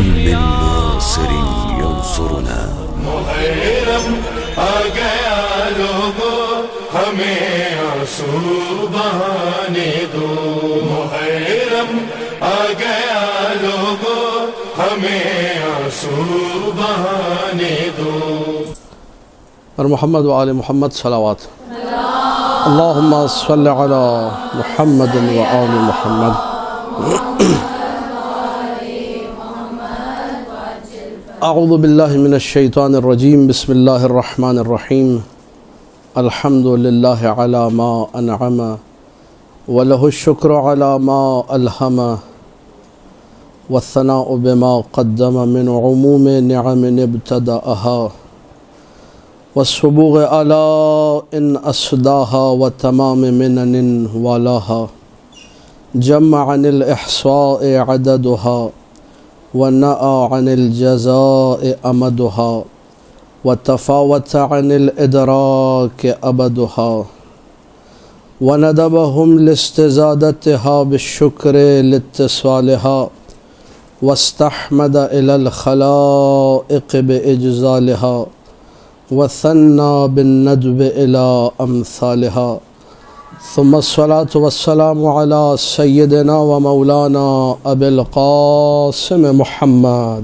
من ناصر ينصرنا محرم آ گیا لوگوں ہمیں آنسو بہانے دو محرم آ گیا لوگوں ہمیں آنسو بہانے دو اور محمد و آل محمد صلوات اللہم صلی علی محمد و آل محمد اعوذ باللہ من الشیطان الرجیم بسم اللہ الرحمن الرحیم الحمد للہ علی ما انعم ولہ الشکر علی ما الہم والثناء بما قدم من عموم نعم ابتدأها والصبوغ على ان اسداها وتمام منن والاها جمع عن الاحصاء عددها ونأى عن الجزاء أمدها وتفاوت عن الإدراك أبدها وندبهم لاستزادتها بالشكر لاتصالها واستحمد إلى الخلائق بإجزالها وثنى بالندب إلى أمثالها ثم الصلاة والسلام على سيدنا ومولانا أبي القاسم محمد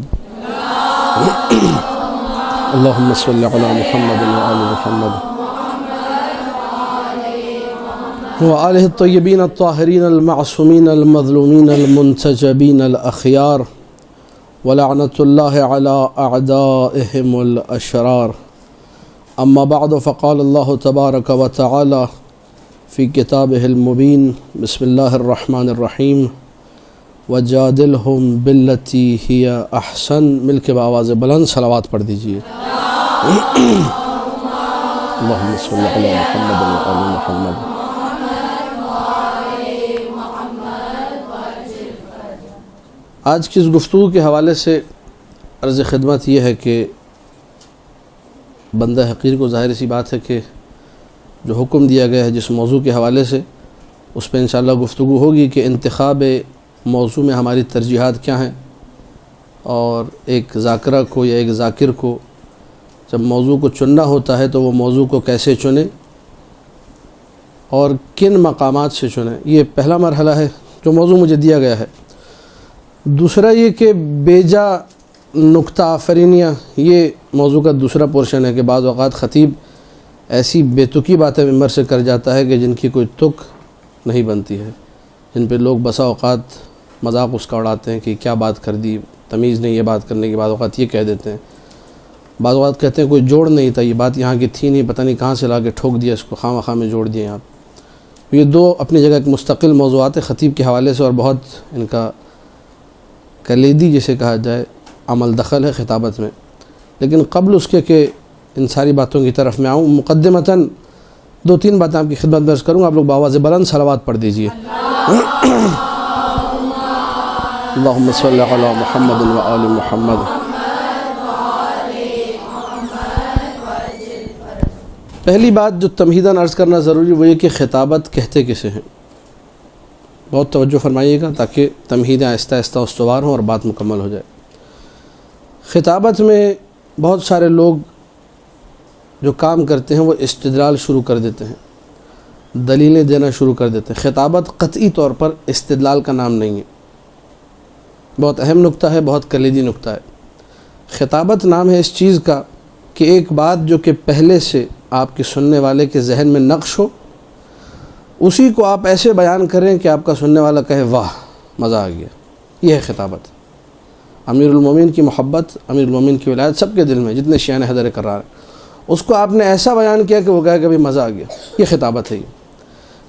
اللهم صل على محمد وآل محمد وآله الطيبين الطاهرين المعصومين المظلومين المنتجبين الأخيار ولعنة الله على أعدائهم الأشرار أما بعد فقال الله تبارك وتعالى فی کتابہ المبین بسم اللہ الرحمن الرحیم وجادلہم باللتی ہی احسن مل کے بآواز بلند صلوات پڑھ دیجئے اللہم صلی علی محمد و آل محمد آج کی اس گفتگو کے حوالے سے عرض خدمت یہ ہے کہ بندہ حقیر کو ظاہر سی بات ہے کہ جو حکم دیا گیا ہے جس موضوع کے حوالے سے اس پہ انشاءاللہ گفتگو ہوگی کہ انتخاب موضوع میں ہماری ترجیحات کیا ہیں اور ایک ذاکرہ کو یا ایک ذاکر کو جب موضوع کو چننا ہوتا ہے تو وہ موضوع کو کیسے چنے اور کن مقامات سے چنے یہ پہلا مرحلہ ہے جو موضوع مجھے دیا گیا ہے دوسرا یہ کہ بیجا نکتہ آفرینیاں یہ موضوع کا دوسرا پورشن ہے کہ بعض اوقات خطیب ایسی بے تکی باتیں ممبر سے کر جاتا ہے کہ جن کی کوئی تک نہیں بنتی ہے جن پہ لوگ بسا اوقات مذاق اس کا اڑاتے ہیں کہ کیا بات کر دی تمیز نہیں یہ بات کرنے کی بعض اوقات یہ کہہ دیتے ہیں بعض اوقات کہتے ہیں کوئی جوڑ نہیں تھا یہ بات یہاں کی تھی نہیں پتہ نہیں کہاں سے لا کے ٹھوک دیا اس کو خواہ مخواہ میں جوڑ دیے آپ یہ دو اپنی جگہ ایک مستقل موضوعات ہیں خطیب کے حوالے سے اور بہت ان کا کلیدی جسے کہا جائے عمل دخل ہے خطابت میں لیکن قبل اس کے کہ ان ساری باتوں کی طرف میں آؤں مقدمتاً دو تین باتیں آپ کی خدمت میں عرض کروں گا آپ لوگ بآواز بلند صلوات پڑھ دیجئے اللہم صلی علی محمد و آل محمد پہلی بات جو تمہیداً عرض کرنا ضروری وہ یہ کہ خطابت کہتے کسے ہیں بہت توجہ فرمائیے گا تاکہ تمہیدیں آہستہ آہستہ استوار ہوں اور بات مکمل ہو جائے خطابت میں بہت سارے لوگ جو کام کرتے ہیں وہ استدلال شروع کر دیتے ہیں دلیلیں دینا شروع کر دیتے ہیں خطابت قطعی طور پر استدلال کا نام نہیں ہے بہت اہم نکتہ ہے بہت کلیدی نکتہ ہے خطابت نام ہے اس چیز کا کہ ایک بات جو کہ پہلے سے آپ کے سننے والے کے ذہن میں نقش ہو اسی کو آپ ایسے بیان کریں کہ آپ کا سننے والا کہے واہ مزہ آ گیا یہ ہے خطابت امیر المومنین کی محبت امیر المومنین کی ولایت سب کے دل میں جتنے شیعہ حیدر کرار ہیں اس کو آپ نے ایسا بیان کیا کہ وہ کہے کہ بھی مزہ آ گیا یہ خطابت ہے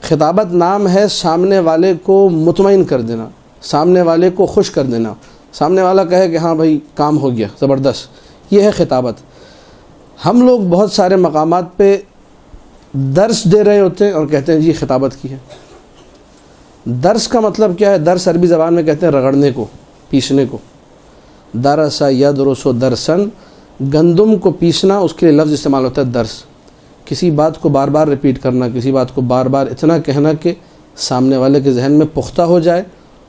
خطابت نام ہے سامنے والے کو مطمئن کر دینا سامنے والے کو خوش کر دینا سامنے والا کہے کہ ہاں بھائی کام ہو گیا زبردست یہ ہے خطابت ہم لوگ بہت سارے مقامات پہ درس دے رہے ہوتے ہیں اور کہتے ہیں جی خطابت کی ہے درس کا مطلب کیا ہے درس عربی زبان میں کہتے ہیں رگڑنے کو پیسنے کو درسا یدرسو درسن گندم کو پیسنا اس کے لیے لفظ استعمال ہوتا ہے درس کسی بات کو بار بار ریپیٹ کرنا کسی بات کو بار بار اتنا کہنا کہ سامنے والے کے ذہن میں پختہ ہو جائے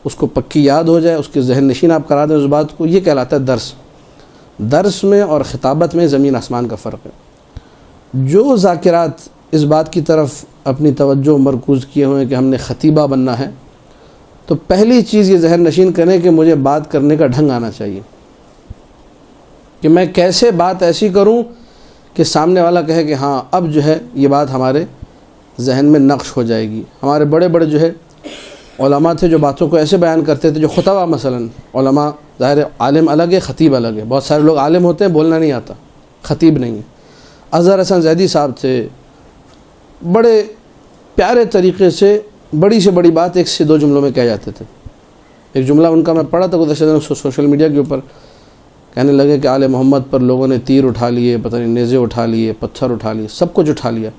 اس کو پکی یاد ہو جائے، اس کے ذہن نشین آپ کرا دیں اس بات کو، یہ کہلاتا ہے درس۔ درس میں اور خطابت میں زمین آسمان کا فرق ہے۔ جو ذاکرات اس بات کی طرف اپنی توجہ مرکوز کیے ہوئے ہیں کہ ہم نے خطیبہ بننا ہے، تو پہلی چیز یہ ذہن نشین کریں کہ مجھے بات کرنے کا ڈھنگ آنا چاہیے، کہ میں کیسے بات ایسی کروں کہ سامنے والا کہے کہ ہاں اب جو ہے یہ بات ہمارے ذہن میں نقش ہو جائے گی۔ ہمارے بڑے بڑے جو ہے علماء تھے جو باتوں کو ایسے بیان کرتے تھے، جو خطبہ مثلا، علماء ظاہر عالم الگ ہے، خطیب الگ ہے۔ بہت سارے لوگ عالم ہوتے ہیں بولنا نہیں آتا، خطیب نہیں ہے۔ اظہر حسن زیدی صاحب تھے، بڑے پیارے طریقے سے بڑی سے بڑی بات ایک سے دو جملوں میں کہہ جاتے تھے۔ ایک جملہ ان کا میں پڑھا تھا گزشتہ دنوں سوشل میڈیا کے اوپر، کہنے لگے کہ آل محمد پر لوگوں نے تیر اٹھا لیے، پتہ نہیں نیزے اٹھا لیے، پتھر اٹھا لیے، سب کچھ اٹھا لیا،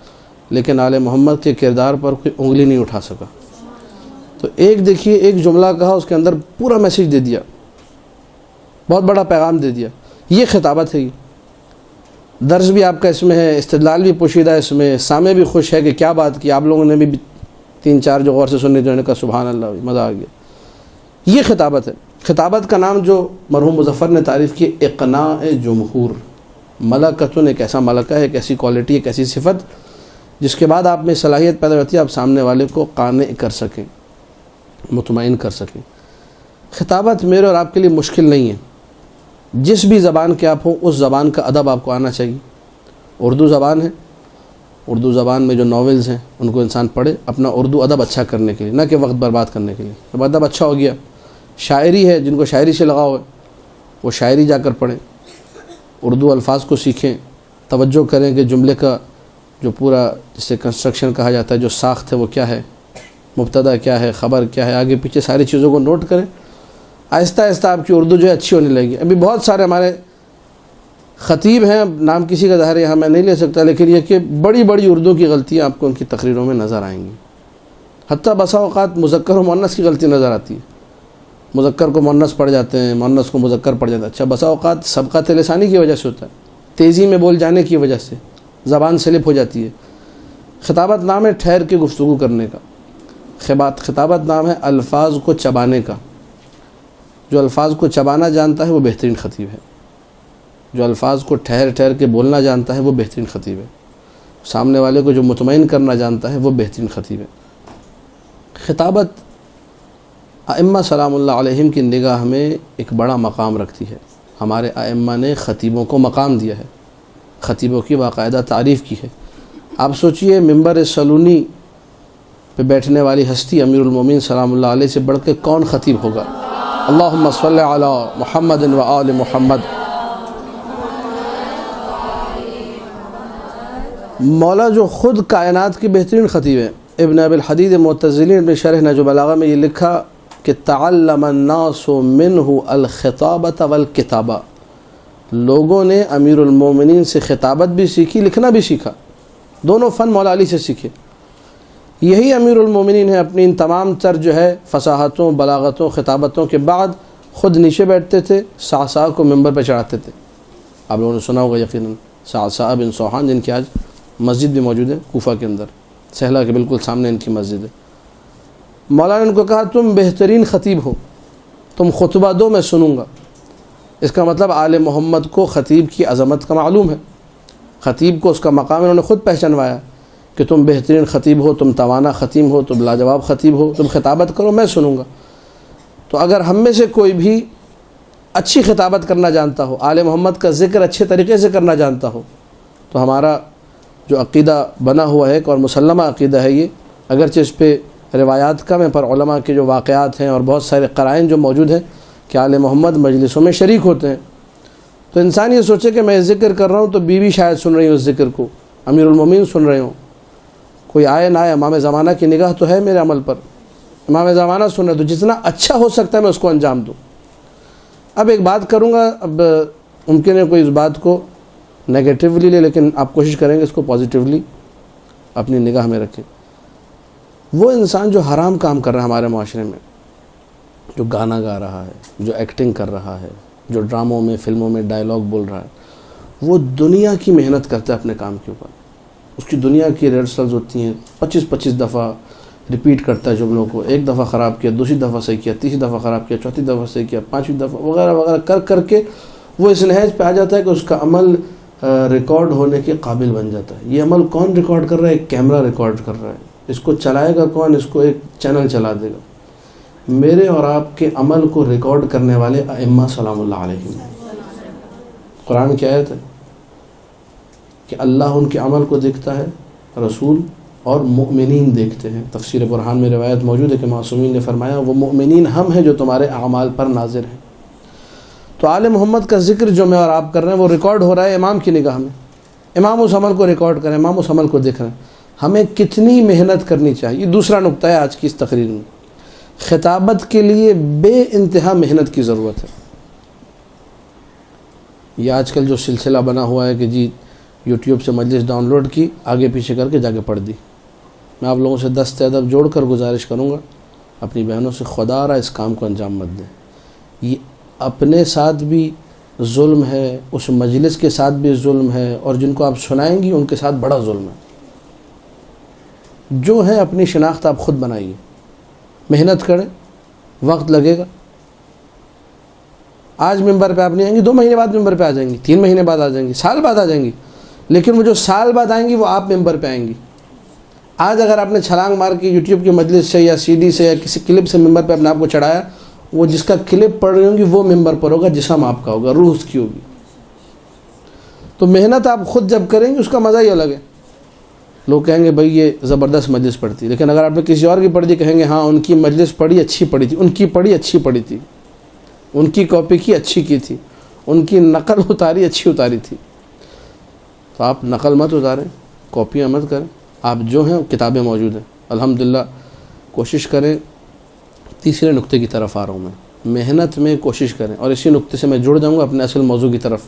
لیکن آل محمد کے کردار پر کوئی انگلی نہیں اٹھا سکا۔ تو ایک دیکھیے، ایک جملہ کہا، اس کے اندر پورا میسیج دے دیا، بہت بڑا پیغام دے دیا۔ یہ خطابت ہے، یہ درس بھی آپ کا اس میں ہے، استدلال بھی پوشیدہ ہے اس میں، سامع بھی خوش ہے کہ کیا بات کی، آپ لوگوں نے بھی تین چار جو غور سے سننے جو نے کہا سبحان اللہ، مزہ آ گیا۔ یہ خطابت ہے۔ خطابت کا نام جو مرحوم مظفر نے تعریف کی، اقناع جمہور، ملکتن، ایک ایسا ملکہ ہے، ایک ایسی کوالٹی، ایک ایسی صفت جس کے بعد آپ میں صلاحیت پیدا ہوتی ہے آپ سامنے والے کو قانع کر سکیں، مطمئن کر سکیں۔ خطابت میرے اور آپ کے لیے مشکل نہیں ہے، جس بھی زبان کے آپ ہوں اس زبان کا ادب آپ کو آنا چاہیے۔ اردو زبان ہے، اردو زبان میں جو ناولز ہیں ان کو انسان پڑھے اپنا اردو ادب اچھا کرنے کے لیے، نہ کہ وقت برباد کرنے کے لیے۔ جب ادب اچھا ہو گیا، شاعری ہے، جن کو شاعری سے لگاؤ ہے وہ شاعری جا کر پڑھیں، اردو الفاظ کو سیکھیں، توجہ کریں کہ جملے کا جو پورا جسے کنسٹرکشن کہا جاتا ہے، جو ساخت ہے وہ کیا ہے، مبتدا کیا ہے، خبر کیا ہے، آگے پیچھے ساری چیزوں کو نوٹ کریں۔ آہستہ آہستہ آپ کی اردو جو ہے اچھی ہونے لگی۔ ابھی بہت سارے ہمارے خطیب ہیں، نام کسی کا ظاہر یہاں میں نہیں لے سکتا، لیکن یہ کہ بڑی بڑی اردو کی غلطیاں آپ کو ان کی تقریروں میں نظر آئیں گی۔ حتیٰ بسا اوقات مذکر و مؤنث کی غلطی نظر آتی ہے، مذکر کو مؤنث پڑھ جاتے ہیں، مؤنث کو مذکر پڑھ جاتے ہیں۔ اچھا، بسا اوقات سبقت لسانی کی وجہ سے ہوتا ہے، تیزی میں بول جانے کی وجہ سے زبان سلپ ہو جاتی ہے۔ خطابت نام ہے ٹھہر کے گفتگو کرنے کا، خطابت نام ہے الفاظ کو چبانے کا۔ جو الفاظ کو چبانا جانتا ہے وہ بہترین خطیب ہے، جو الفاظ کو ٹھہر ٹھہر کے بولنا جانتا ہے وہ بہترین خطیب ہے، سامنے والے کو جو مطمئن کرنا جانتا ہے وہ بہترین خطیب ہے۔ خطابت ائمہ سلام اللہ علیہم کی نگاہ میں ایک بڑا مقام رکھتی ہے۔ ہمارے ائمہ نے خطیبوں کو مقام دیا ہے، خطیبوں کی باقاعدہ تعریف کی ہے۔ آپ سوچئے ممبر سلونی پہ بیٹھنے والی ہستی امیر المومنین سلام اللہ علیہ سے بڑھ کے کون خطیب ہوگا؟ اللہم صلی علی محمد و آل محمد۔ مولا جو خود کائنات کی بہترین خطیب ہے، ابن ابی الحدید معتزلی نے شرح نہج البلاغہ میں یہ لکھا کہ تعلم الناس منہ الخطابۃ والکتابہ، لوگوں نے امیر المومنین سے خطابت بھی سیکھی، لکھنا بھی سیکھا، دونوں فن مولا علی سے سیکھے۔ یہی امیر المومنین ہے، اپنی ان تمام تر جو ہے فصاحتوں، بلاغتوں، خطابتوں کے بعد خود نیچے بیٹھتے تھے، صعصع کو ممبر پہ چڑھاتے تھے۔ آپ لوگوں نے سنا ہوگا یقیناً صعصع بن صوحان، جن کی آج مسجد بھی موجود ہے کوفہ کے اندر، سہلا کے بالکل سامنے ان کی مسجد ہے۔ مولانا نے ان کو کہا تم بہترین خطیب ہو، تم خطبہ دو، میں سنوں گا۔ اس کا مطلب آل محمد کو خطیب کی عظمت کا معلوم ہے، خطیب کو اس کا مقام انہوں نے خود پہچانوایا کہ تم بہترین خطیب ہو، تم توانا خطیب ہو، تم لاجواب خطیب ہو، تم خطابت کرو، میں سنوں گا۔ تو اگر ہم میں سے کوئی بھی اچھی خطابت کرنا جانتا ہو، آل محمد کا ذکر اچھے طریقے سے کرنا جانتا ہو، تو ہمارا جو عقیدہ بنا ہوا ہے اور مسلمہ عقیدہ ہے یہ، اگرچہ اس پہ روایات کم ہیں پر علماء کے جو واقعات ہیں اور بہت سارے قرائن جو موجود ہیں کہ آل محمد مجلسوں میں شریک ہوتے ہیں، تو انسان یہ سوچے کہ میں ذکر کر رہا ہوں تو بیوی شاید سن رہی ہوں اس ذکر کو، امیر المومنین سن رہے ہوں، کوئی آئے نہ آئے، امام زمانہ کی نگاہ تو ہے میرے عمل پر، امام زمانہ سن رہے، تو جتنا اچھا ہو سکتا ہے میں اس کو انجام دوں۔ اب ایک بات کروں گا، اب ممکن ہے کوئی اس بات کو نیگیٹیولی لے، لیکن آپ کوشش کریں گے اس کو پازیٹیولی اپنی نگاہ میں رکھیں۔ وہ انسان جو حرام کام کر رہا ہے ہمارے معاشرے میں، جو گانا گا رہا ہے، جو ایکٹنگ کر رہا ہے، جو ڈراموں میں فلموں میں ڈائلاگ بول رہا ہے، وہ دنیا کی محنت کرتا ہے اپنے کام کے اوپر، اس کی دنیا کی ریہرسلز ہوتی ہیں 25 دفعہ، ریپیٹ کرتا ہے جملوں کو، ایک دفعہ خراب کیا، دوسری دفعہ صحیح کیا، تیسری دفعہ خراب کیا، چوتھی دفعہ صحیح کیا، پانچویں دفعہ وغیرہ وغیرہ کر کر کے وہ اس نہج پہ آ جاتا ہے کہ اس کا عمل ریکارڈ ہونے کے قابل بن جاتا ہے۔ یہ عمل کون ریکارڈ کر رہا ہے؟ ایک کیمرہ ریکارڈ کر رہا ہے۔ اس کو چلائے گا کون؟ اس کو ایک چینل چلا دے گا۔ میرے اور آپ کے عمل کو ریکارڈ کرنے والے ائمہ سلام اللہ علیہم، قرآن کی آیت ہے کہ اللہ ان کے عمل کو دیکھتا ہے، رسول اور مؤمنین دیکھتے ہیں۔ تفسیر برہان میں روایت موجود ہے کہ معصومین نے فرمایا وہ مؤمنین ہم ہیں جو تمہارے اعمال پر ناظر ہیں۔ تو آل محمد کا ذکر جو میں اور آپ کر رہے ہیں وہ ریکارڈ ہو رہا ہے امام کی نگاہ میں، امام اس عمل کو ریکارڈ کریں، امام اس عمل کو دیکھ رہے ہیں۔ ہمیں کتنی محنت کرنی چاہیے، دوسرا نقطہ ہے آج کی اس تقریر میں۔ خطابت کے لیے بے انتہا محنت کی ضرورت ہے۔ یہ آج کل جو سلسلہ بنا ہوا ہے کہ جی یوٹیوب سے مجلس ڈاؤن لوڈ کی، آگے پیچھے کر کے جا کے پڑھ دی، میں آپ لوگوں سے دست ادب جوڑ کر گزارش کروں گا اپنی بہنوں سے، خدا را اس کام کو انجام مت دیں۔ یہ اپنے ساتھ بھی ظلم ہے، اس مجلس کے ساتھ بھی ظلم ہے، اور جن کو آپ سنائیں گی ان کے ساتھ بڑا ظلم ہے۔ جو ہے اپنی شناخت آپ خود بنائیے، محنت کریں، وقت لگے گا۔ آج ممبر پہ آپ نہیں آئیں گی، 2 مہینے بعد ممبر پہ آ جائیں گی، 3 مہینے بعد آ جائیں گی، سال بعد آ جائیں گی، لیکن وہ جو سال بعد آئیں گی وہ آپ ممبر پہ آئیں گی۔ آج اگر آپ نے چھلانگ مار کے یوٹیوب کی مجلس سے یا CD سے یا کسی کلپ سے ممبر پہ اپنے آپ کو چڑھایا، وہ جس کا کلپ پڑھ رہی ہوں گی وہ ممبر پر ہوگا، جسم آپ کا ہوگا، روح اس کی ہوگی۔ تو محنت آپ خود جب کریں گے اس کا مزہ ہی الگ ہے۔ لوگ کہیں گے بھائی یہ زبردست مجلس پڑھتی، لیکن اگر آپ نے کسی اور کی پڑھ دی کہیں گے ہاں ان کی مجلس پڑھی اچھی پڑھی تھی، ان کی پڑھی اچھی پڑھی تھی، ان کی کاپی کی اچھی کی تھی، ان کی نقل اتاری اچھی اتاری تھی۔ تو آپ نقل مت اتاریں، کاپیاں مت کریں، آپ جو ہیں کتابیں موجود ہیں الحمدللہ۔ کوشش کریں، تیسرے نقطے کی طرف آ رہا ہوں میں، محنت میں کوشش کریں، اور اسی نقطے سے میں جڑ جاؤں گا اپنے اصل موضوع کی طرف۔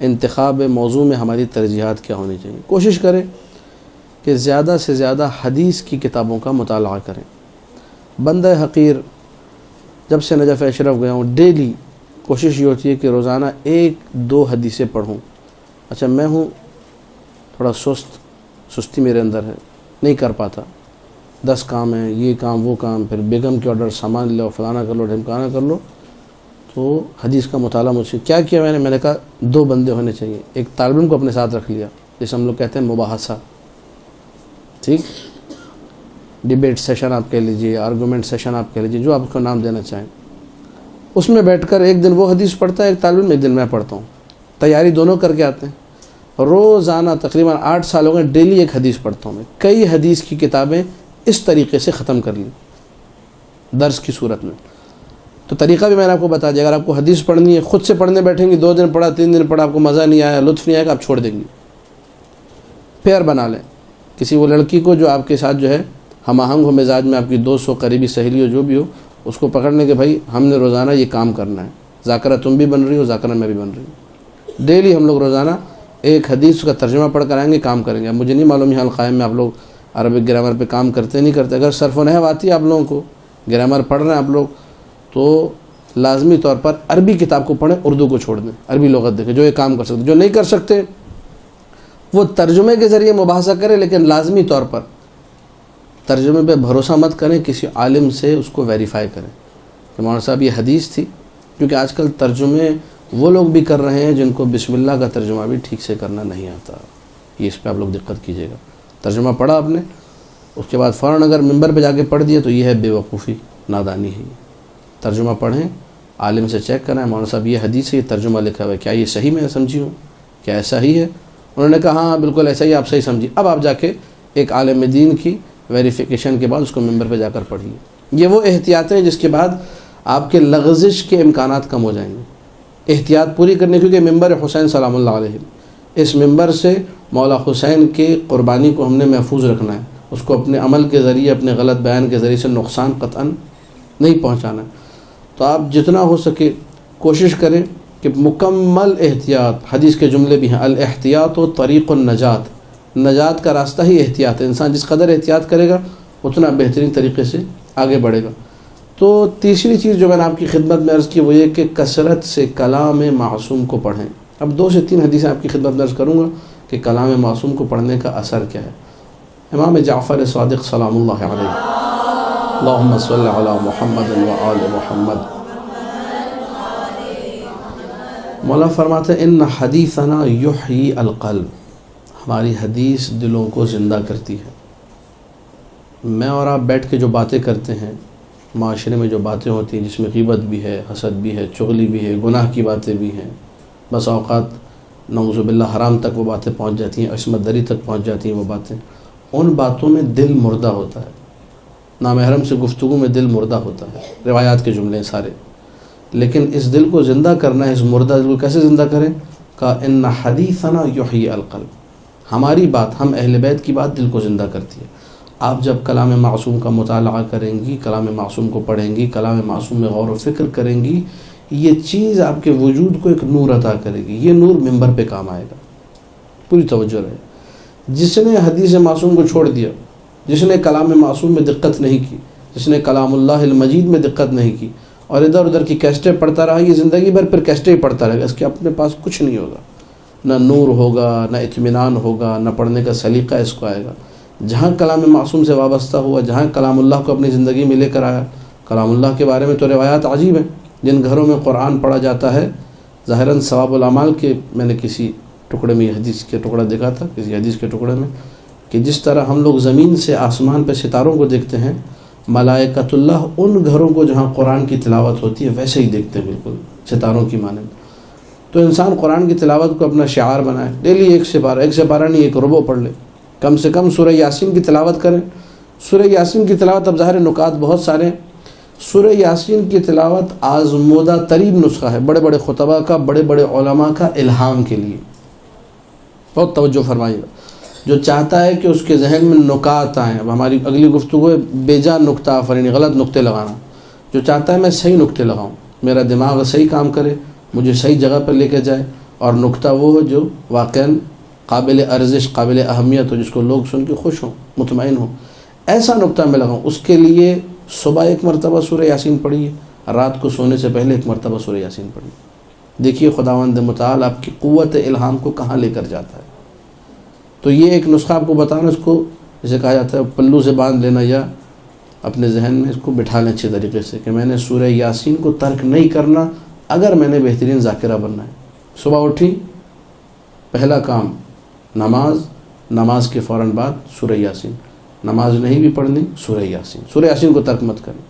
انتخاب موضوع میں ہماری ترجیحات کیا ہونی چاہیے؟ کوشش کریں کہ زیادہ سے زیادہ حدیث کی کتابوں کا مطالعہ کریں۔ بندہ حقیر جب سے نجف اشرف گیا ہوں ڈیلی کوشش یہ ہوتی ہے کہ روزانہ 1-2 حدیثیں پڑھوں۔ اچھا میں ہوں تھوڑا سستی میرے اندر ہے، نہیں کر پاتا، 10 کام ہیں، یہ کام وہ کام، پھر بیگم کے آرڈر، سامان لو، فلانا کر لو، ڈھمکانا کر لو۔ تو حدیث کا مطالعہ مجھ سے کیا کیا میں نے کہا 2 بندے ہونے چاہیے۔ ایک طالب علم کو اپنے ساتھ رکھ لیا، جسے ہم لوگ کہتے ہیں مباحثہ، ٹھیک، ڈیبیٹ سیشن آپ کہہ لیجئے، آرگومنٹ سیشن آپ کہہ لیجئے، جو آپ کو نام دینا چاہیں۔ اس میں بیٹھ کر ایک دن وہ حدیث پڑھتا ہے ایک طالب علم، ایک دن میں پڑھتا ہوں، تیاری دونوں کر کے آتے ہیں۔ روزانہ تقریباً 8 سال ہو گئے ڈیلی ایک حدیث پڑھتا ہوں میں۔ کئی حدیث کی کتابیں اس طریقے سے ختم کر لی درس کی صورت میں۔ تو طریقہ بھی میں نے آپ کو بتا دیا، اگر آپ کو حدیث پڑھنی ہے خود سے پڑھنے بیٹھیں گی، 2 دن پڑھا 3 دن پڑھا، آپ کو مزہ نہیں آیا، لطف نہیں آیا کہ آپ چھوڑ دیں گی۔ پیئر بنا لیں، کسی وہ لڑکی کو جو آپ کے ساتھ جو ہے ہم آہنگ ہو مزاج میں، آپ کی دوست ہو، قریبی سہیلی ہو، جو بھی ہو، اس کو پکڑنے کے بھائی ہم نے روزانہ یہ کام کرنا ہے، ذاکرہ تم بھی بن رہی ہو، ذاکرہ میں بھی بن رہی ہوں۔ ڈیلی ہم لوگ روزانہ ایک حدیث کا ترجمہ پڑھ کر آئیں گے، کام کریں گے۔ اب مجھے نہیں معلوم یہاں القائم میں آپ لوگ عربک گرامر پہ کام کرتے نہیں کرتے، اگر صرف و نحو آتی ہے آپ لوگوں کو، گرامر پڑھ رہے ہیں آپ لوگ، تو لازمی طور پر عربی کتاب کو پڑھیں، اردو کو چھوڑ دیں، عربی لغت دیکھیں، جو یہ کام کر سکتے۔ جو نہیں کر سکتے وہ ترجمے کے ذریعے مباحثہ کریں، لیکن لازمی طور پر ترجمے پہ بھروسہ مت کریں، کسی عالم سے اس کو ویریفائی کریں کہ مولانا صاحب یہ حدیث تھی، کیونکہ آج کل ترجمے وہ لوگ بھی کر رہے ہیں جن کو بسم اللہ کا ترجمہ بھی ٹھیک سے کرنا نہیں آتا۔ یہ اس پہ آپ لوگ دقت کیجیے گا۔ ترجمہ پڑھا آپ نے، اس کے بعد فوراً اگر ممبر پہ جا کے پڑھ دیے تو یہ ہے بے وقوفی، نادانی ہے۔ ترجمہ پڑھیں، عالم سے چیک کریں، مولانا صاحب یہ حدیث ہے، یہ ترجمہ لکھا ہوا ہے، کیا یہ صحیح میں سمجھی ہوں، کیا ایسا ہی ہے؟ انہوں نے کہا ہاں بالکل ایسا ہی، آپ صحیح سمجھی۔ اب آپ جا کے ایک عالم دین کی ویریفیکیشن کے بعد اس کو ممبر پہ جا کر پڑھیے۔ یہ وہ احتیاطیں ہیں جس کے بعد آپ کے لغزش کے امکانات کم ہو جائیں گے۔ احتیاط پوری کرنے، کیونکہ ممبر حسین سلام اللہ علیہ، اس ممبر سے مولا حسین کے قربانی کو ہم نے محفوظ رکھنا ہے، اس کو اپنے عمل کے ذریعے، اپنے غلط بیان کے ذریعے سے نقصان قطعاً نہیں پہنچانا ہے۔ تو آپ جتنا ہو سکے کوشش کریں کہ مکمل احتیاط، حدیث کے جملے بھی ہیں، الاحتیاط و طریق النجات، نجات کا راستہ ہی احتیاط ہے۔ انسان جس قدر احتیاط کرے گا اتنا بہترین طریقے سے آگے بڑھے گا۔ تو تیسری چیز جو میں نے آپ کی خدمت میں عرض کی وہ یہ کہ کثرت سے کلام معصوم کو پڑھیں۔ اب 2 سے 3 حدیثیں آپ کی خدمت میں عرض کروں گا کہ کلام معصوم کو پڑھنے کا اثر کیا ہے۔ امام جعفر صادق سلام اللہ علیہ، اللہم صلی علی محمد و آل محمد، مولا فرماتے ہیں ان حدیثنا یحیی القلب، ہماری حدیث دلوں کو زندہ کرتی ہے۔ میں اور آپ بیٹھ کے جو باتیں کرتے ہیں، معاشرے میں جو باتیں ہوتی ہیں جس میں غیبت بھی ہے، حسد بھی ہے، چغلی بھی ہے، گناہ کی باتیں بھی ہیں، بس اوقات نعوذ باللہ حرام تک وہ باتیں پہنچ جاتی ہیں، عصمت دری تک پہنچ جاتی ہیں وہ باتیں، ان باتوں میں دل مردہ ہوتا ہے، نامحرم سے گفتگو میں دل مردہ ہوتا ہے، روایات کے جملے سارے، لیکن اس دل کو زندہ کرنا ہے، اس مردہ دل کو کیسے زندہ کریں؟ کہا ان حدیثنا یحیی القلب، ہماری بات، ہم اہل بیت کی بات دل کو زندہ کرتی ہے۔ آپ جب کلام معصوم کا مطالعہ کریں گی، کلام معصوم کو پڑھیں گی، کلام معصوم میں غور و فکر کریں گی، یہ چیز آپ کے وجود کو ایک نور عطا کرے گی، یہ نور منبر پہ کام آئے گا۔ پوری توجہ رہے، جس نے حدیث معصوم کو چھوڑ دیا، جس نے کلام معصوم میں دقت نہیں کی، جس نے کلام اللہ المجید میں دقت نہیں کی اور ادھر ادھر کی کیسٹیں پڑھتا رہا، یہ زندگی بھر پھر کیسٹیں ہی پڑھتا رہے گا، اس کے اپنے پاس کچھ نہیں ہوگا، نہ نور ہوگا، نہ اطمینان ہوگا، نہ پڑھنے کا سلیقہ اس کو آئے گا۔ جہاں کلام معصوم سے وابستہ ہوا، جہاں کلام اللہ کو اپنی زندگی میں لے کر آیا، کلام اللہ کے بارے میں تو روایات عجیب ہیں، جن گھروں میں قرآن پڑھا جاتا ہے ظاہراً ثواب الاعمال کے، میں نے کسی ٹکڑے میں یہ حدیث کے ٹکڑا دیکھا تھا، کسی حدیث کے ٹکڑے میں، کہ جس طرح ہم لوگ زمین سے آسمان پہ ستاروں کو دیکھتے ہیں، ملائکۃ اللہ ان گھروں کو جہاں قرآن کی تلاوت ہوتی ہے ویسے ہی دیکھتے ہیں، بالکل ستاروں کی مانند۔ تو انسان قرآن کی تلاوت کو اپنا شعار بنائے، ڈیلی ایک سپارہ نہیں، ایک ربع پڑھ لے، کم سے کم سورہ یاسین کی تلاوت کریں۔ سورہ یاسین کی تلاوت، اب ظاہر نکات بہت سارے ہیں، سورہ یاسین کی تلاوت آزمودہ ترین نسخہ ہے بڑے بڑے خطبہ کا، بڑے بڑے علماء کا الہام کے لیے، بہت توجہ فرمائیے گا۔ جو چاہتا ہے کہ اس کے ذہن میں نکات آئیں، اب ہماری اگلی گفتگو ہے بے جان نکتہ آفرینی، غلط نکتے لگانا، جو چاہتا ہے میں صحیح نکتے لگاؤں، میرا دماغ صحیح کام کرے، مجھے صحیح جگہ پر لے کے جائے، اور نکتہ وہ ہو جو واقعاً قابل ارزش، قابل اہمیت ہو، جس کو لوگ سن کے خوش ہوں، مطمئن ہوں، ایسا نکتہ میں لگاؤں۔ اس کے لیے صبح ایک مرتبہ سورہ یاسین پڑھیے، رات کو سونے سے پہلے ایک مرتبہ سورہ یاسین پڑھیے، دیکھیے خداوند متعال آپ کی قوت الہام کو کہاں لے کر جاتا ہے۔ تو یہ ایک نسخہ آپ کو بتانا، اس کو جسے کہا جاتا ہے پلو سے باندھ لینا، یا اپنے ذہن میں اس کو بٹھا لیں اچھے طریقے سے کہ میں نے سورہ یاسین کو ترک نہیں کرنا اگر میں نے بہترین ذاکرہ بننا ہے۔ صبح اٹھی، پہلا کام نماز کے فوراً بعد سورہ یاسین، نماز نہیں بھی پڑھنی سورہ یاسین، سورہ یاسین کو ترک مت کریں،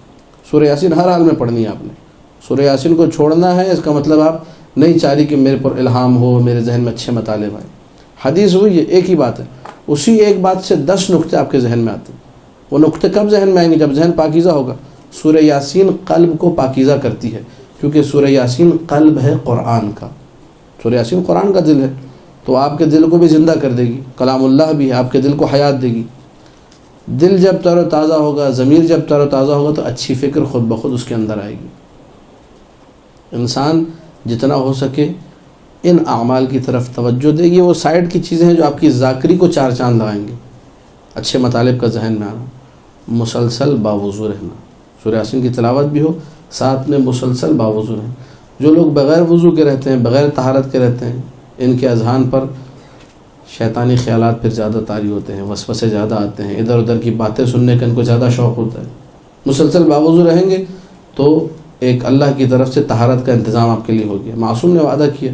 سورہ یاسین ہر حال میں پڑھنی ہے آپ نے۔ سورہ یاسین کو چھوڑنا ہے، اس کا مطلب آپ نہیں چاہ رہی کہ میرے پر الہام ہو، میرے ذہن میں اچھے مطالب آئے۔ حدیث ہوئی ہے، ایک ہی بات ہے، اسی ایک بات سے 10 نقطے آپ کے ذہن میں آتے ہیں۔ وہ نقطے کب ذہن میں آئیں گے؟ جب ذہن پاکیزہ ہوگا۔ سورہ یاسین قلب کو پاکیزہ کرتی ہے، کیونکہ سورہ یاسین قلب ہے قرآن کا، سورہ یاسین قرآن کا دل ہے، تو آپ کے دل کو بھی زندہ کر دے گی، کلام اللہ بھی ہے، آپ کے دل کو حیات دے گی۔ دل جب تر و تازہ ہوگا، ضمیر جب تر و تازہ ہوگا، تو اچھی فکر خود بخود اس کے اندر آئے گی۔ انسان جتنا ہو سکے ان اعمال کی طرف توجہ دے، یہ وہ سائڈ کی چیزیں ہیں جو آپ کی ذاکری کو 4 چاند لگائیں گے۔ اچھے مطالب کا ذہن میں آنا، مسلسل باوضو رہنا، سورہ یاسین کی تلاوت بھی ہو، ساتھ میں مسلسل باوضو رہیں۔ جو لوگ بغیر وضو کے رہتے ہیں، بغیر طہارت کے رہتے ہیں، ان کے اذہان پر شیطانی خیالات پھر زیادہ طاری ہوتے ہیں، وسوسے زیادہ آتے ہیں، ادھر ادھر کی باتیں سننے کا ان کو زیادہ شوق ہوتا ہے۔ مسلسل باوضو رہیں گے تو ایک اللہ کی طرف سے طہارت کا انتظام آپ کے لیے ہو گیا۔ معصوم نے وعدہ کیا،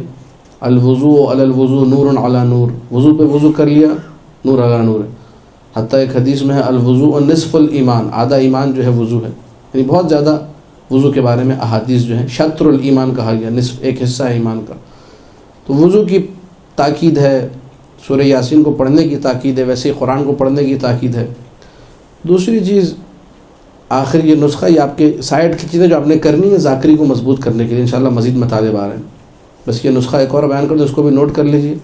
الوضوء علی الوضوء نور علی نور، وضو پہ وضو کر لیا، نور علی نور ہے۔ حتیٰ ایک حدیث میں ہے الوضوء نصف الایمان، آدھا ایمان جو ہے وضو ہے، یعنی بہت زیادہ وضو کے بارے میں احادیث جو ہیں، شطر الایمان کہا گیا، نصف ایک حصہ ہے ایمان کا۔ تو وضو کی تاکید ہے، سورہ یاسین کو پڑھنے کی تاکید ہے، ویسے ہی قرآن کو پڑھنے کی تاکید ہے۔ دوسری چیز آخر یہ نسخہ، یہ آپ کے سائڈ کی چیزیں جو آپ نے کرنی ہے ذاکری کو مضبوط کرنے کے لیے، انشاءاللہ مزید مطالب آ رہے ہیں، بس یہ نسخہ ایک اور بیان کر دیں، اس کو بھی نوٹ کر لیجیے۔